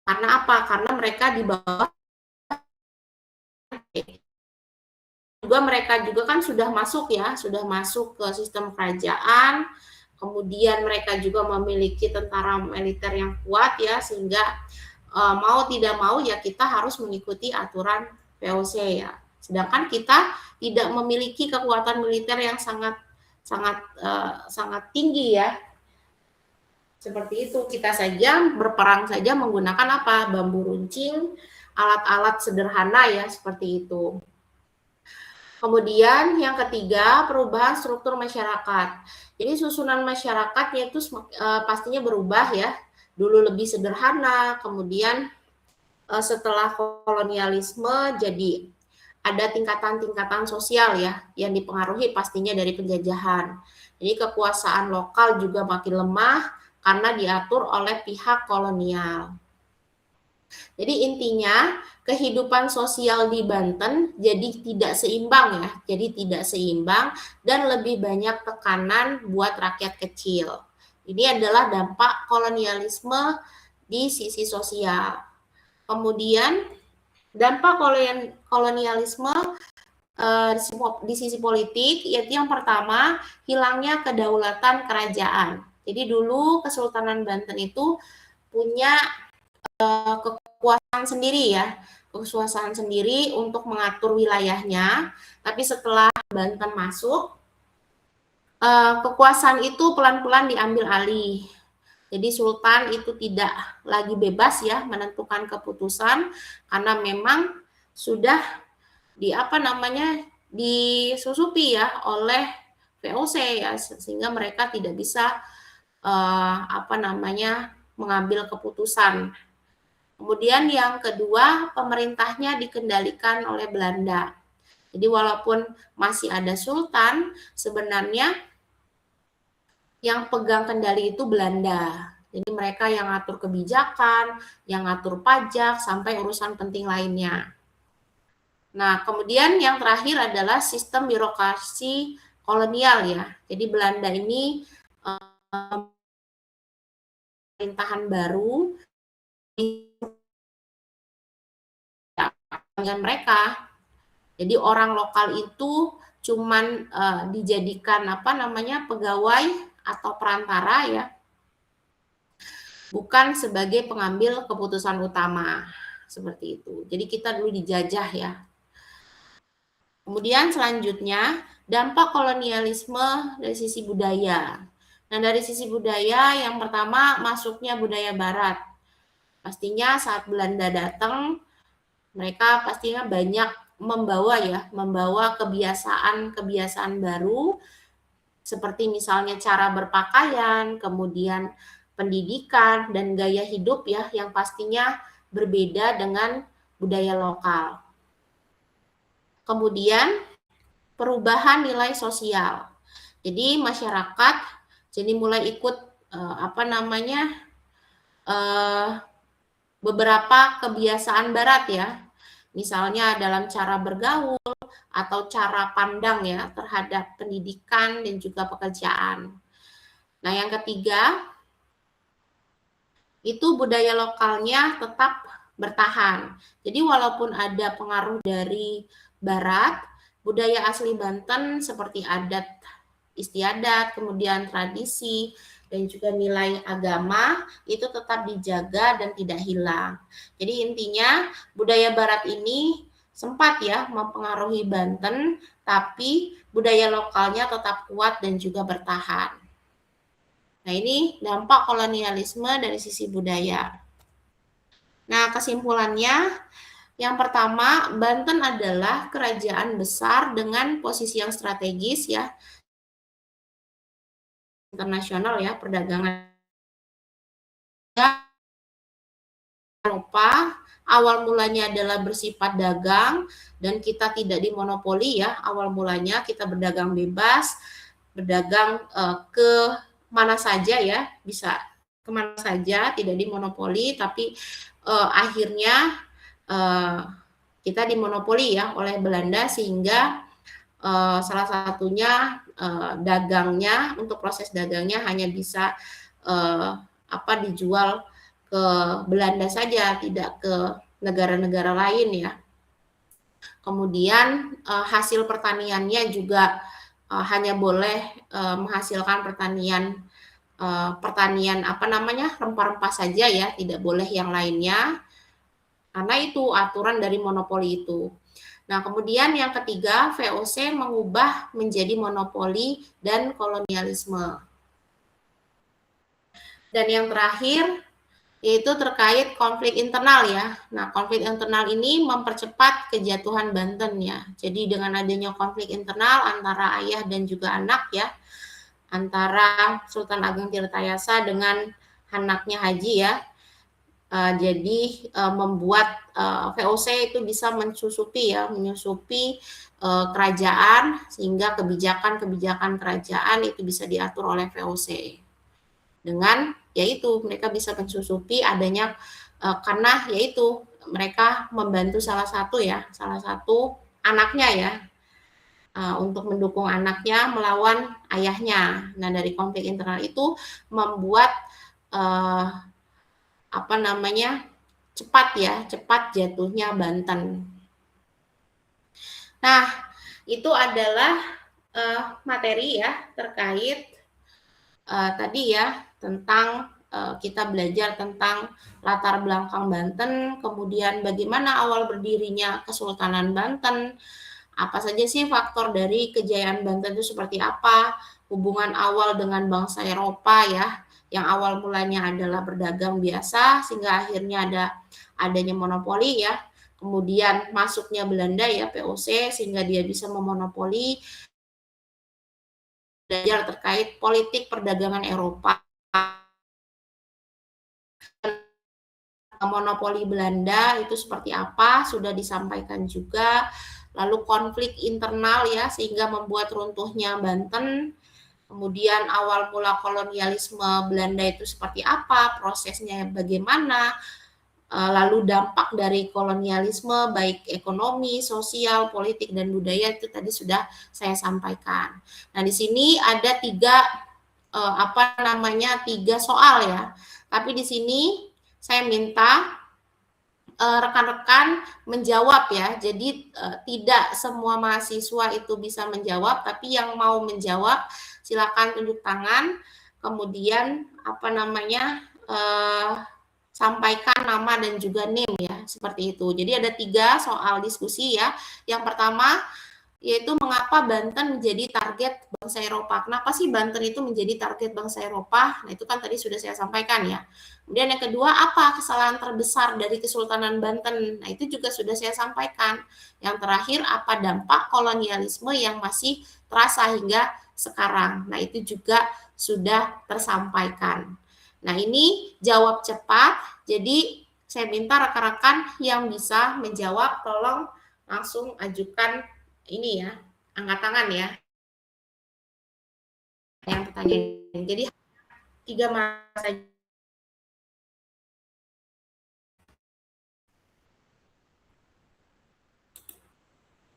Karena apa? Karena mereka di bawah juga mereka juga kan sudah masuk ya, sudah masuk ke sistem kerajaan. Kemudian mereka juga memiliki tentara militer yang kuat ya, sehingga mau tidak mau ya kita harus mengikuti aturan VOC ya. Sedangkan kita tidak memiliki kekuatan militer yang sangat tinggi ya. Seperti itu, kita saja berperang saja menggunakan apa? Bambu runcing, alat-alat sederhana ya, seperti itu. Kemudian yang ketiga, perubahan struktur masyarakat. Jadi susunan masyarakatnya itu pastinya berubah ya. Dulu lebih sederhana, kemudian setelah kolonialisme jadi ada tingkatan-tingkatan sosial ya yang dipengaruhi pastinya dari penjajahan. Jadi kekuasaan lokal juga makin lemah karena diatur oleh pihak kolonial. Jadi intinya kehidupan sosial di Banten jadi tidak seimbang ya, jadi tidak seimbang dan lebih banyak tekanan buat rakyat kecil. Ini adalah dampak kolonialisme di sisi sosial. Kemudian dampak kolonialisme di sisi politik, yaitu yang pertama hilangnya kedaulatan kerajaan. Jadi dulu Kesultanan Banten itu punya kekuasaan sendiri ya, kekuasaan sendiri untuk mengatur wilayahnya. Tapi setelah Banten masuk, kekuasaan itu pelan-pelan diambil alih. Jadi Sultan itu tidak lagi bebas ya menentukan keputusan karena memang sudah disusupi ya oleh VOC ya, sehingga mereka tidak bisa mengambil keputusan. Kemudian yang kedua, pemerintahnya dikendalikan oleh Belanda. Jadi walaupun masih ada sultan, sebenarnya yang pegang kendali itu Belanda. Jadi mereka yang ngatur kebijakan, yang ngatur pajak, sampai urusan penting lainnya. Nah, kemudian yang terakhir adalah sistem birokrasi kolonial ya. Jadi Belanda ini pemerintahan baru dengan mereka. Jadi orang lokal itu cuman dijadikan pegawai atau perantara ya, bukan sebagai pengambil keputusan utama seperti itu. Jadi kita dulu dijajah ya. Kemudian selanjutnya dampak kolonialisme dari sisi budaya. Nah, dari sisi budaya yang pertama masuknya budaya barat. Pastinya saat Belanda datang, mereka pastinya banyak membawa kebiasaan baru seperti misalnya cara berpakaian, kemudian pendidikan dan gaya hidup ya yang pastinya berbeda dengan budaya lokal. Kemudian perubahan nilai sosial. Jadi masyarakat jadi mulai ikut beberapa kebiasaan barat ya. Misalnya dalam cara bergaul atau cara pandang ya terhadap pendidikan dan juga pekerjaan. Nah, yang ketiga itu budaya lokalnya tetap bertahan. Jadi walaupun ada pengaruh dari barat, budaya asli Banten seperti adat istiadat, kemudian tradisi dan juga nilai agama itu tetap dijaga dan tidak hilang. Jadi intinya budaya barat ini sempat ya mempengaruhi Banten, tapi budaya lokalnya tetap kuat dan juga bertahan. Nah, ini dampak kolonialisme dari sisi budaya. Nah, kesimpulannya, yang pertama, Banten adalah kerajaan besar dengan posisi yang strategis ya, internasional ya, perdagangan. Eropa awal mulanya adalah bersifat dagang dan kita tidak dimonopoli ya, awal mulanya kita berdagang bebas, berdagang ke mana saja ya, bisa kemana saja, tidak dimonopoli, tapi akhirnya kita dimonopoli ya oleh Belanda sehingga salah satunya dagangnya, untuk proses dagangnya hanya bisa dijual ke Belanda saja, tidak ke negara-negara lain ya. Kemudian hasil pertaniannya juga hanya boleh menghasilkan pertanian rempah-rempah saja ya, tidak boleh yang lainnya, karena itu aturan dari monopoli itu. Nah, kemudian yang ketiga, VOC mengubah menjadi monopoli dan kolonialisme. Dan yang terakhir, yaitu terkait konflik internal ya. Nah, konflik internal ini mempercepat kejatuhan Banten ya. Jadi dengan adanya konflik internal antara ayah dan juga anak ya, antara Sultan Ageng Tirtayasa dengan anaknya Haji ya, jadi membuat VOC itu bisa menyusupi kerajaan, sehingga kebijakan-kebijakan kerajaan itu bisa diatur oleh VOC. Dengan yaitu mereka bisa mensusupi adanya karena yaitu mereka membantu salah satu anaknya ya, untuk mendukung anaknya melawan ayahnya. Nah, dari konflik internal itu membuat cepat jatuhnya Banten. Nah, itu adalah materi ya terkait tadi ya tentang kita belajar tentang latar belakang Banten, kemudian bagaimana awal berdirinya Kesultanan Banten, apa saja sih faktor dari kejayaan Banten itu seperti apa, hubungan awal dengan bangsa Eropa ya, yang awal mulanya adalah berdagang biasa sehingga akhirnya adanya monopoli ya, kemudian masuknya Belanda ya VOC sehingga dia bisa memonopoli, belajar terkait politik perdagangan Eropa, monopoli Belanda itu seperti apa sudah disampaikan juga, lalu konflik internal ya sehingga membuat runtuhnya Banten. Kemudian awal mula kolonialisme Belanda itu seperti apa, prosesnya bagaimana, lalu dampak dari kolonialisme baik ekonomi, sosial, politik, dan budaya itu tadi sudah saya sampaikan. Nah, di sini ada tiga soal ya. Tapi di sini saya minta rekan-rekan menjawab ya. Jadi tidak semua mahasiswa itu bisa menjawab, tapi yang mau menjawab silakan tunjuk tangan, kemudian sampaikan nama dan juga name ya, seperti itu. Jadi ada 3 soal diskusi ya. Yang pertama yaitu mengapa Banten menjadi target bangsa Eropa. Kenapa sih Banten itu menjadi target bangsa Eropa? Nah, itu kan tadi sudah saya sampaikan ya. Kemudian yang kedua, apa kesalahan terbesar dari Kesultanan Banten? Nah, itu juga sudah saya sampaikan. Yang terakhir, apa dampak kolonialisme yang masih terasa hingga sekarang? Nah, itu juga sudah tersampaikan. Nah, ini jawab cepat. Jadi, saya minta rekan-rekan yang bisa menjawab, tolong langsung ajukan ini ya, angkat tangan ya. Yang pertanyaan. Jadi, 3 masa.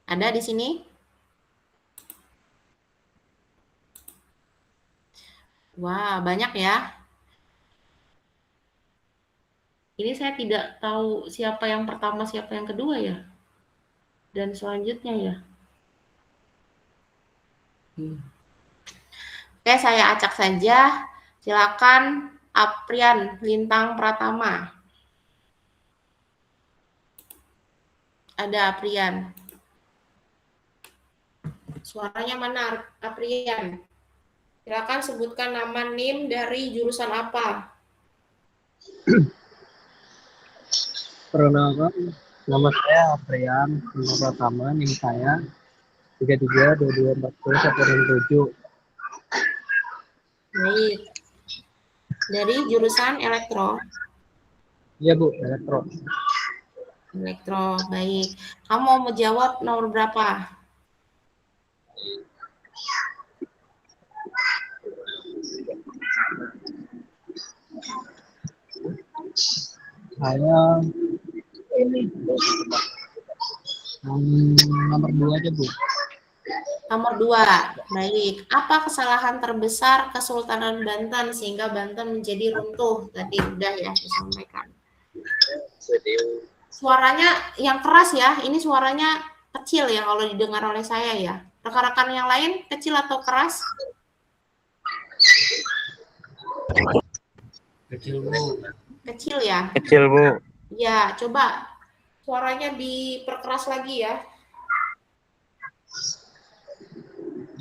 Ada di sini? Wah, banyak ya. Ini saya tidak tahu siapa yang pertama, siapa yang kedua ya. Dan selanjutnya ya. Oke, saya acak saja. Silakan Aprian Lintang Pratama. Ada Aprian. Suaranya mana Aprian? Silakan sebutkan nama NIM dari jurusan apa? Perkenalkan, nama saya Aprian Lintang Pratama, NIM saya 33224017. Baik. Dari jurusan elektro. Iya Bu, elektro. Elektro, baik. Kamu mau menjawab nomor berapa? Saya ini nomor 2 aja Bu. Nomor 2, baik. Apa kesalahan terbesar Kesultanan Banten sehingga Banten menjadi runtuh? Tadi udah ya disampaikan. Suaranya yang keras ya, ini suaranya kecil ya kalau didengar oleh saya ya. Rekan-rekan yang lain kecil atau keras? Kecil, Bu. Kecil ya? Kecil, Bu. Ya, coba suaranya diperkeras lagi ya.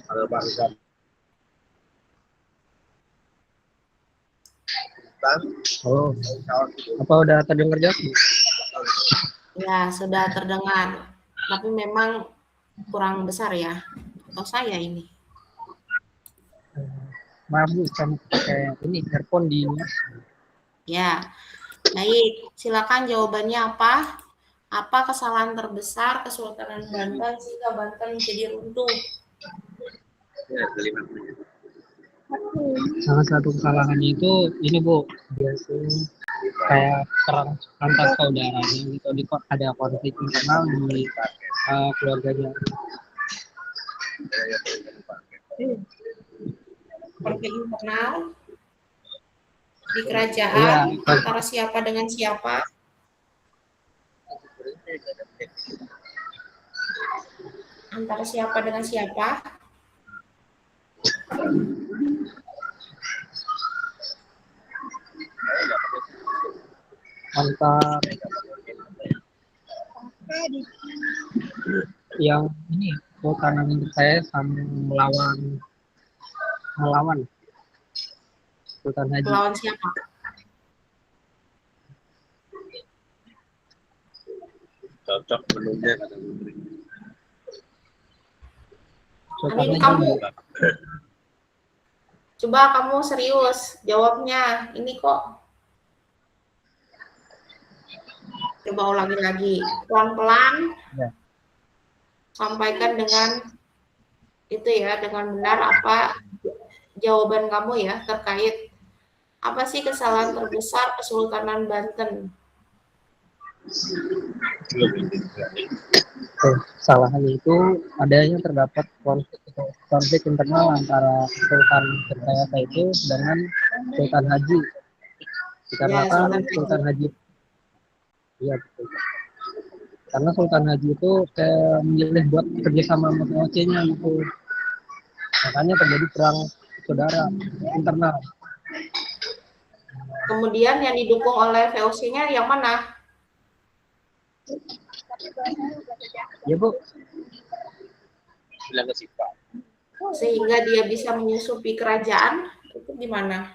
Halo Pak Rizal. Oh, apa udah terdengar jelas? Ya, sudah terdengar. Tapi memang kurang besar ya. Atau saya ini? Maaf Bu, saya pakai ini earphone di Ya, baik. Silakan jawabannya apa? Apa kesalahan terbesar Kesultanan Banten sehingga Banten menjadi runtuh? salah satu kesalahannya itu ini Bu, biasanya kayak perang antar saudaranya gitu, ada konflik internal di keluarganya. Konflik internal di Iya, kerajaan antara siapa dengan siapa? Antara siapa dengan siapa? antar yang ini kanan untuk saya sama melawan Sultan Haji. Melawan siapa? Cocok menunya kata Menteri. Amin, kamu coba kamu serius jawabnya. Ini kok coba ulangi lagi pelan-pelan Ya. sampaikan dengan itu ya, dengan benar apa jawaban kamu ya terkait apa sih kesalahan terbesar Kesultanan Banten? Kesalahannya itu adanya terdapat konflik internal antara Sultan Tirtayasa itu dengan Sultan Haji. Dikarenakan Ya, Sultan Haji, iya betul. Karena Sultan Haji itu memilih buat kerjasama sama VOC-nya gitu. Makanya terjadi perang saudara internal. Kemudian yang didukung oleh VOC-nya yang mana? Ya Bu. Sehingga dia bisa menyusupi kerajaan, itu gimana?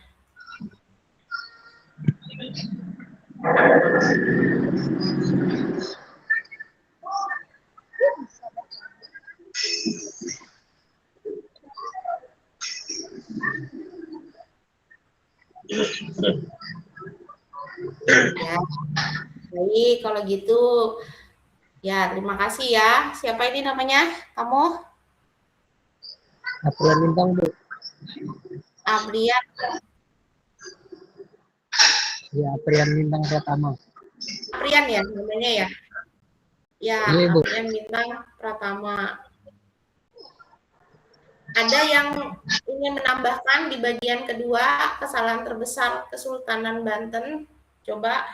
Ya, baik kalau gitu. Ya, terima kasih ya. Siapa ini namanya? Kamu? Aprian Lintang Bu. Abrian. Ya, Aprian Lintang Pratama. Aprian ya namanya ya? Ya, Iya, Bu. Aprian Bintang Pratama. Ada yang ingin menambahkan di bagian kedua kesalahan terbesar Kesultanan Banten? Coba.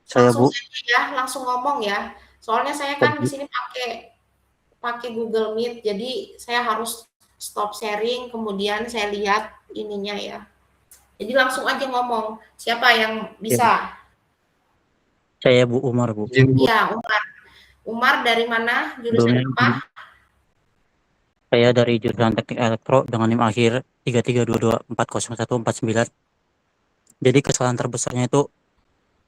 Saya, Langsung Bu. saja ya, langsung ngomong ya. Soalnya saya kan di sini pakai Google Meet, jadi saya harus stop sharing, kemudian saya lihat ininya ya. Jadi langsung aja ngomong. Siapa yang bisa? Saya Bu Umar, Bu. Iya, Umar. Umar dari mana? Jurusan apa? Saya dari jurusan Teknik Elektro dengan NIM akhir 3322401499. Jadi kesalahan terbesarnya itu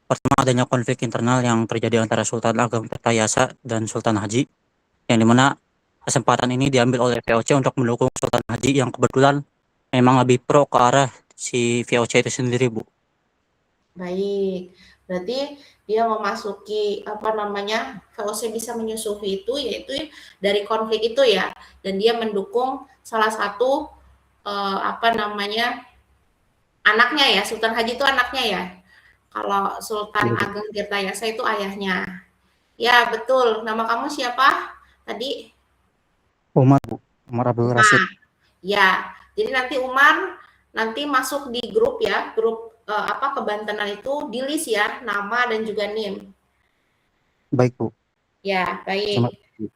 pertama adanya konflik internal yang terjadi antara Sultan Ageng Tirtayasa dan Sultan Haji, yang dimana kesempatan ini diambil oleh VOC untuk mendukung Sultan Haji yang kebetulan memang lebih pro ke arah si VOC itu sendiri, Bu. Baik, berarti dia memasuki apa namanya VOC bisa menyusupi itu yaitu dari konflik itu ya, dan dia mendukung salah satu apa namanya anaknya ya, Sultan Haji itu anaknya ya. Kalau Sultan Ageng Tirtayasa itu ayahnya. Ya, betul. Nama kamu siapa tadi? Umar, Bu. Umar Abdul Rashid. Umar. Ya, jadi nanti Umar nanti masuk di grup ya, grup kebantenan itu di list ya, nama dan juga NIM. Baik, Bu. Ya, Terima baik. kasih.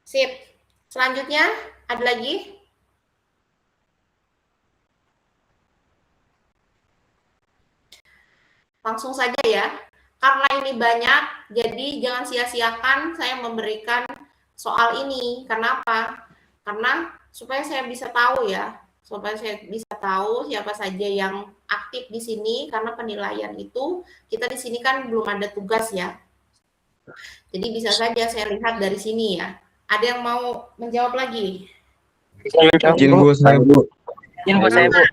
Sip. Selanjutnya ada lagi? Langsung saja ya. Karena ini banyak, jadi jangan sia-siakan saya memberikan soal ini. Kenapa? Karena supaya saya bisa tahu ya, supaya saya bisa tahu siapa saja yang aktif di sini, karena penilaian itu kita di sini kan belum ada tugas ya. Jadi bisa saja saya lihat dari sini ya. Ada yang mau menjawab lagi? Izin Bu, saya Bu. Izin Bu, saya Bu.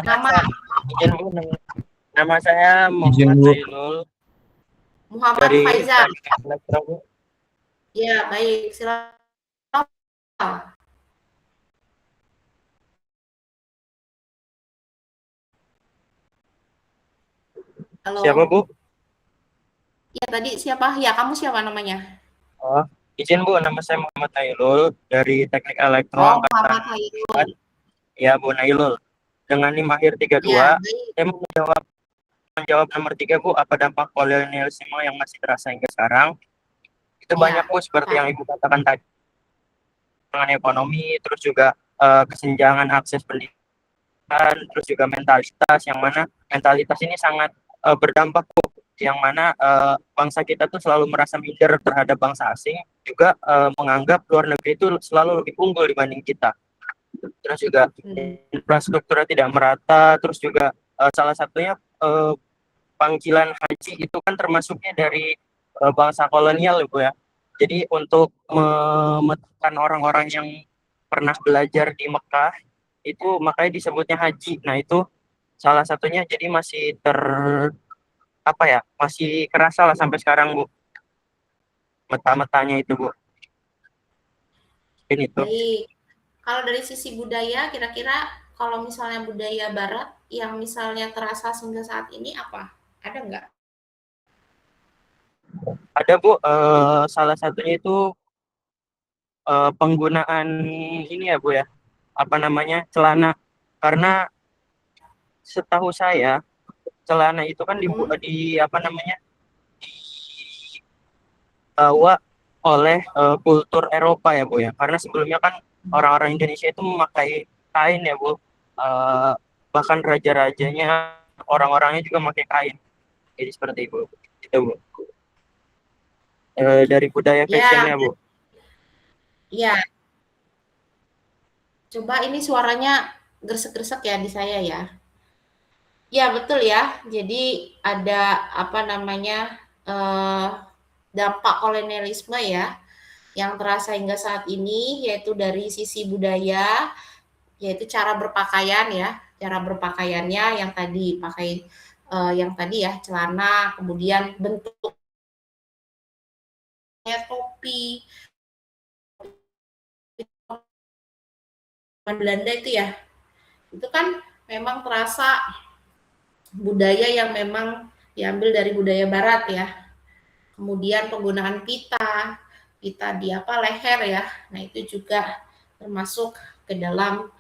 Nama Izin Bu, nama saya Izin Muhammad Bu. Zainul Muhammad dari Faizal. Elektro Bu. Ya, baik. Silakan. Halo. Siapa Bu? Ya, tadi siapa? Ya, kamu siapa namanya? Oh, izin Bu, nama saya Muhammad Nailul dari Teknik Elektro Oh, Angkatan. Muhammad Hairul. Ya Bu Nailul. Dengan NIM akhir 32, Ya, baik. saya mau menjawab nomor 3 Bu, apa dampak kolonialisme yang masih terasa hingga sekarang? Itu Ya, banyak Bu, seperti yang Ibu katakan tadi. Dengan ekonomi, terus juga kesenjangan akses pendidikan, terus juga mentalitas, yang mana mentalitas ini sangat berdampak Bu, yang mana bangsa kita tuh selalu merasa minder terhadap bangsa asing, juga menganggap luar negeri itu selalu lebih unggul dibanding kita. Terus juga infrastrukturnya tidak merata, terus juga salah satunya panggilan haji itu kan termasuknya dari bangsa kolonial Bu ya. Jadi untuk memetakkan orang-orang yang pernah belajar di Mekah itu makanya disebutnya haji. Nah, itu salah satunya jadi masih masih kerasa lah sampai sekarang Bu. Meta-metanya itu Bu. Ini tuh. Baik. Kalau dari sisi budaya, kira-kira kalau misalnya budaya Barat yang misalnya terasa hingga saat ini apa? Ada nggak? Ada Bu, salah satunya itu penggunaan ini ya Bu ya, apa namanya, celana. Karena setahu saya celana itu kan dibawa oleh kultur Eropa ya Bu ya. Karena sebelumnya kan orang-orang Indonesia itu memakai kain ya Bu. Bahkan raja-rajanya, orang-orangnya juga memakai kain. Jadi seperti itu Bu. Dari budaya fashionnya Bu. Ya, coba ini suaranya gresek-gresek ya di saya ya. Ya, betul ya. Jadi ada dampak kolonialisme ya yang terasa hingga saat ini, yaitu dari sisi budaya, yaitu cara berpakaian ya, cara berpakaiannya yang tadi pakai yang tadi ya celana, kemudian bentuknya topi Belanda itu ya, itu kan memang terasa budaya yang memang diambil dari budaya Barat ya. Kemudian penggunaan pita di leher ya. Nah, itu juga termasuk ke dalam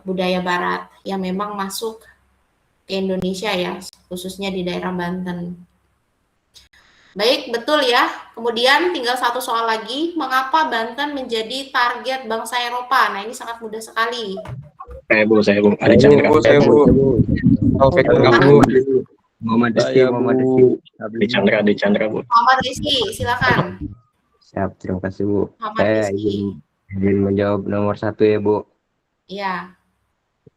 budaya Barat yang memang masuk ke Indonesia ya, khususnya di daerah Banten. Baik, betul ya. Kemudian tinggal satu soal lagi, mengapa Banten menjadi target bangsa Eropa? Nah, ini sangat mudah sekali. Saya Bu. Ada Chandra. Saya Bu. Taufik Muhammad Bu. Muhammad Rizky. Ada Chandra Bu. Muhammad Rizky, silakan. Siap, terima kasih Bu. Muhammad Saya Rizky. izin menjawab nomor 1 ya Bu. Ya,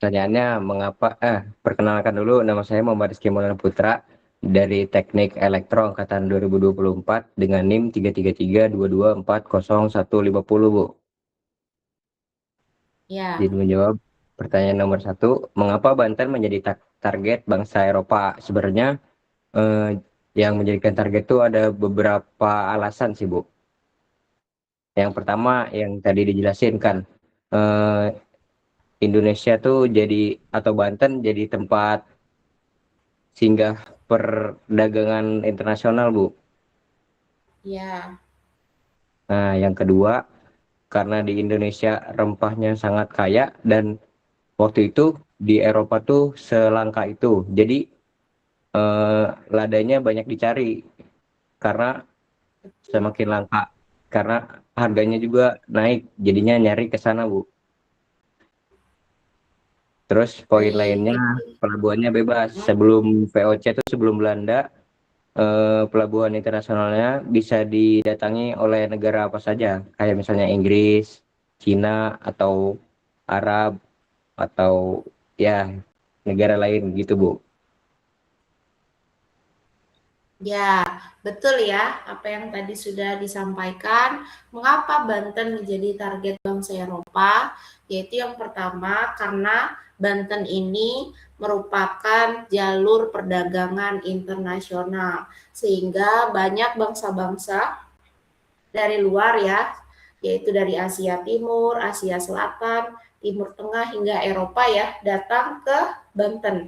Pertanyaannya perkenalkan dulu, nama saya Muhammad Rizky Maulana Putra dari Teknik Elektro Angkatan 2024 dengan NIM 33322400150 Bu. ya. Izin menjawab pertanyaan nomor 1, mengapa Banten menjadi target bangsa Eropa? Sebenarnya yang menjadikan target itu ada beberapa alasan sih Bu. Yang pertama yang tadi dijelasin kan, Indonesia tuh atau Banten jadi tempat singgah perdagangan internasional Bu. Ya. Nah, yang kedua, karena di Indonesia rempahnya sangat kaya dan waktu itu di Eropa tuh selangka itu. Jadi ladanya banyak dicari karena semakin langka. Karena harganya juga naik, jadinya nyari ke sana, Bu. Terus poin Baik. lainnya, pelabuhannya bebas. Sebelum VOC itu sebelum Belanda, pelabuhan internasionalnya bisa didatangi oleh negara apa saja, kayak misalnya Inggris, Cina, atau Arab, atau ya negara lain gitu, Bu. Ya, betul ya apa yang tadi sudah disampaikan. Mengapa Banten menjadi target bangsa Eropa? Yaitu yang pertama karena Banten ini merupakan jalur perdagangan internasional sehingga banyak bangsa-bangsa dari luar ya, yaitu dari Asia Timur, Asia Selatan, Timur Tengah hingga Eropa ya datang ke Banten.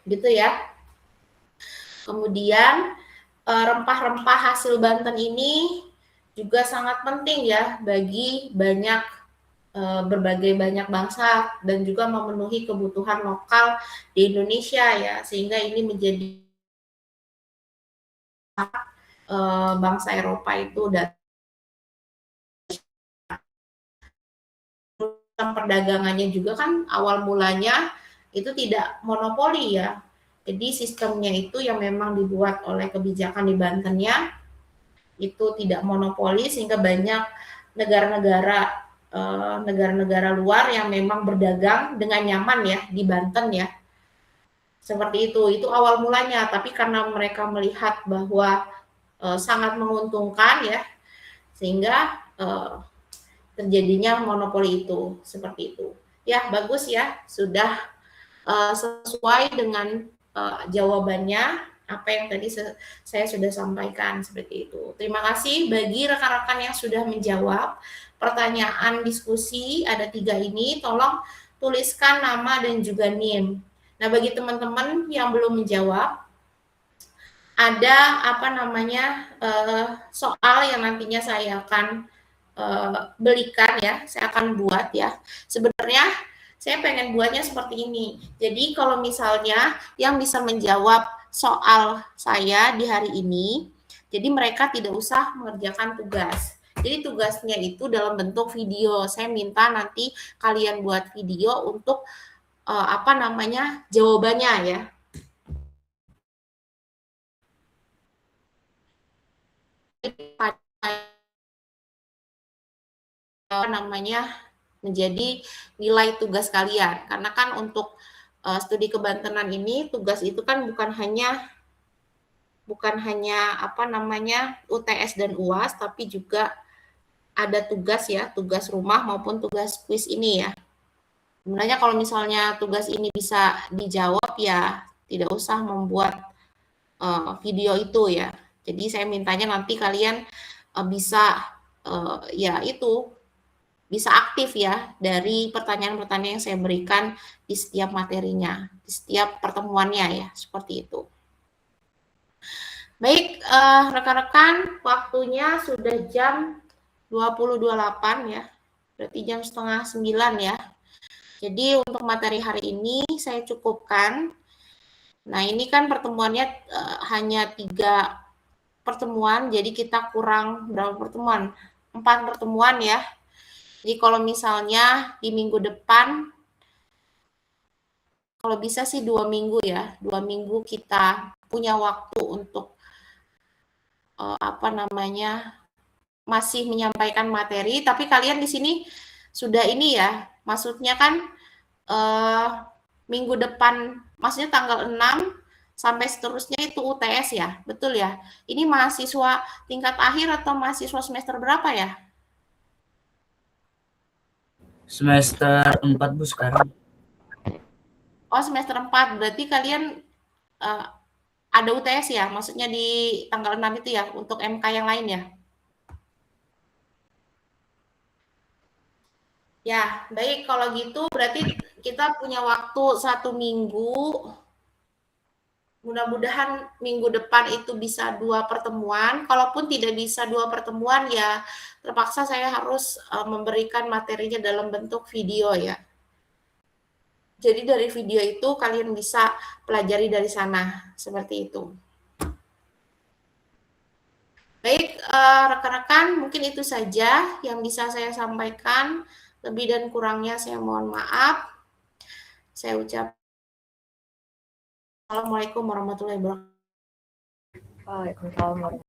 Gitu ya. Kemudian rempah-rempah hasil Banten ini juga sangat penting ya bagi berbagai banyak bangsa dan juga memenuhi kebutuhan lokal di Indonesia ya, sehingga ini menjadi bangsa Eropa itu dan perdagangannya juga kan awal mulanya itu tidak monopoli ya. Jadi sistemnya itu yang memang dibuat oleh kebijakan di Bantennya itu tidak monopoli sehingga banyak negara-negara luar yang memang berdagang dengan nyaman ya di Banten ya. Seperti itu awal mulanya, tapi karena mereka melihat bahwa sangat menguntungkan ya, sehingga terjadinya monopoli itu, seperti itu. Ya, bagus ya, sudah sesuai dengan jawabannya apa yang tadi saya sudah sampaikan seperti itu. Terima kasih bagi rekan-rekan yang sudah menjawab pertanyaan diskusi ada 3 ini. Tolong tuliskan nama dan juga NIM. Nah, bagi teman-teman yang belum menjawab, ada soal yang nantinya saya akan belikan ya, saya akan buat ya. Sebenarnya saya pengen buatnya seperti ini. Jadi kalau misalnya yang bisa menjawab soal saya di hari ini, jadi mereka tidak usah mengerjakan tugas. Jadi tugasnya itu dalam bentuk video. Saya minta nanti kalian buat video untuk jawabannya ya. Menjadi nilai tugas kalian karena kan untuk studi kebantenan ini tugas itu kan bukan hanya UTS dan UAS tapi juga ada tugas ya, tugas rumah maupun tugas kuis ini ya. Sebenarnya kalau misalnya tugas ini bisa dijawab ya tidak usah membuat video itu ya. Jadi saya mintanya nanti kalian bisa aktif ya dari pertanyaan-pertanyaan yang saya berikan di setiap materinya, di setiap pertemuannya ya, seperti itu. Baik, rekan-rekan, waktunya sudah jam 20.28 ya, berarti jam 8:30 ya. Jadi untuk materi hari ini saya cukupkan. Nah ini kan pertemuannya hanya 3 pertemuan, jadi kita kurang berapa pertemuan? 4 pertemuan ya. Jadi kalau misalnya di minggu depan, kalau bisa sih 2 minggu ya, 2 minggu kita punya waktu untuk masih menyampaikan materi, tapi kalian di sini sudah ini ya, maksudnya kan minggu depan, maksudnya tanggal 6 sampai seterusnya itu UTS ya, betul ya? Ini mahasiswa tingkat akhir atau mahasiswa semester berapa ya? Semester 4 Bu sekarang. Oh semester 4, berarti kalian ada UTS ya, maksudnya di tanggal 6 itu ya, untuk MK yang lain ya? Ya, baik kalau gitu berarti kita punya waktu 1 minggu mudah-mudahan minggu depan itu bisa 2 pertemuan. Kalaupun tidak bisa 2 pertemuan, ya terpaksa saya harus memberikan materinya dalam bentuk video ya. Jadi dari video itu kalian bisa pelajari dari sana, seperti itu. Baik, rekan-rekan, mungkin itu saja yang bisa saya sampaikan. Lebih dan kurangnya saya mohon maaf. Saya ucap Assalamualaikum warahmatullahi wabarakatuh. Waalaikumsalam warahmatullahi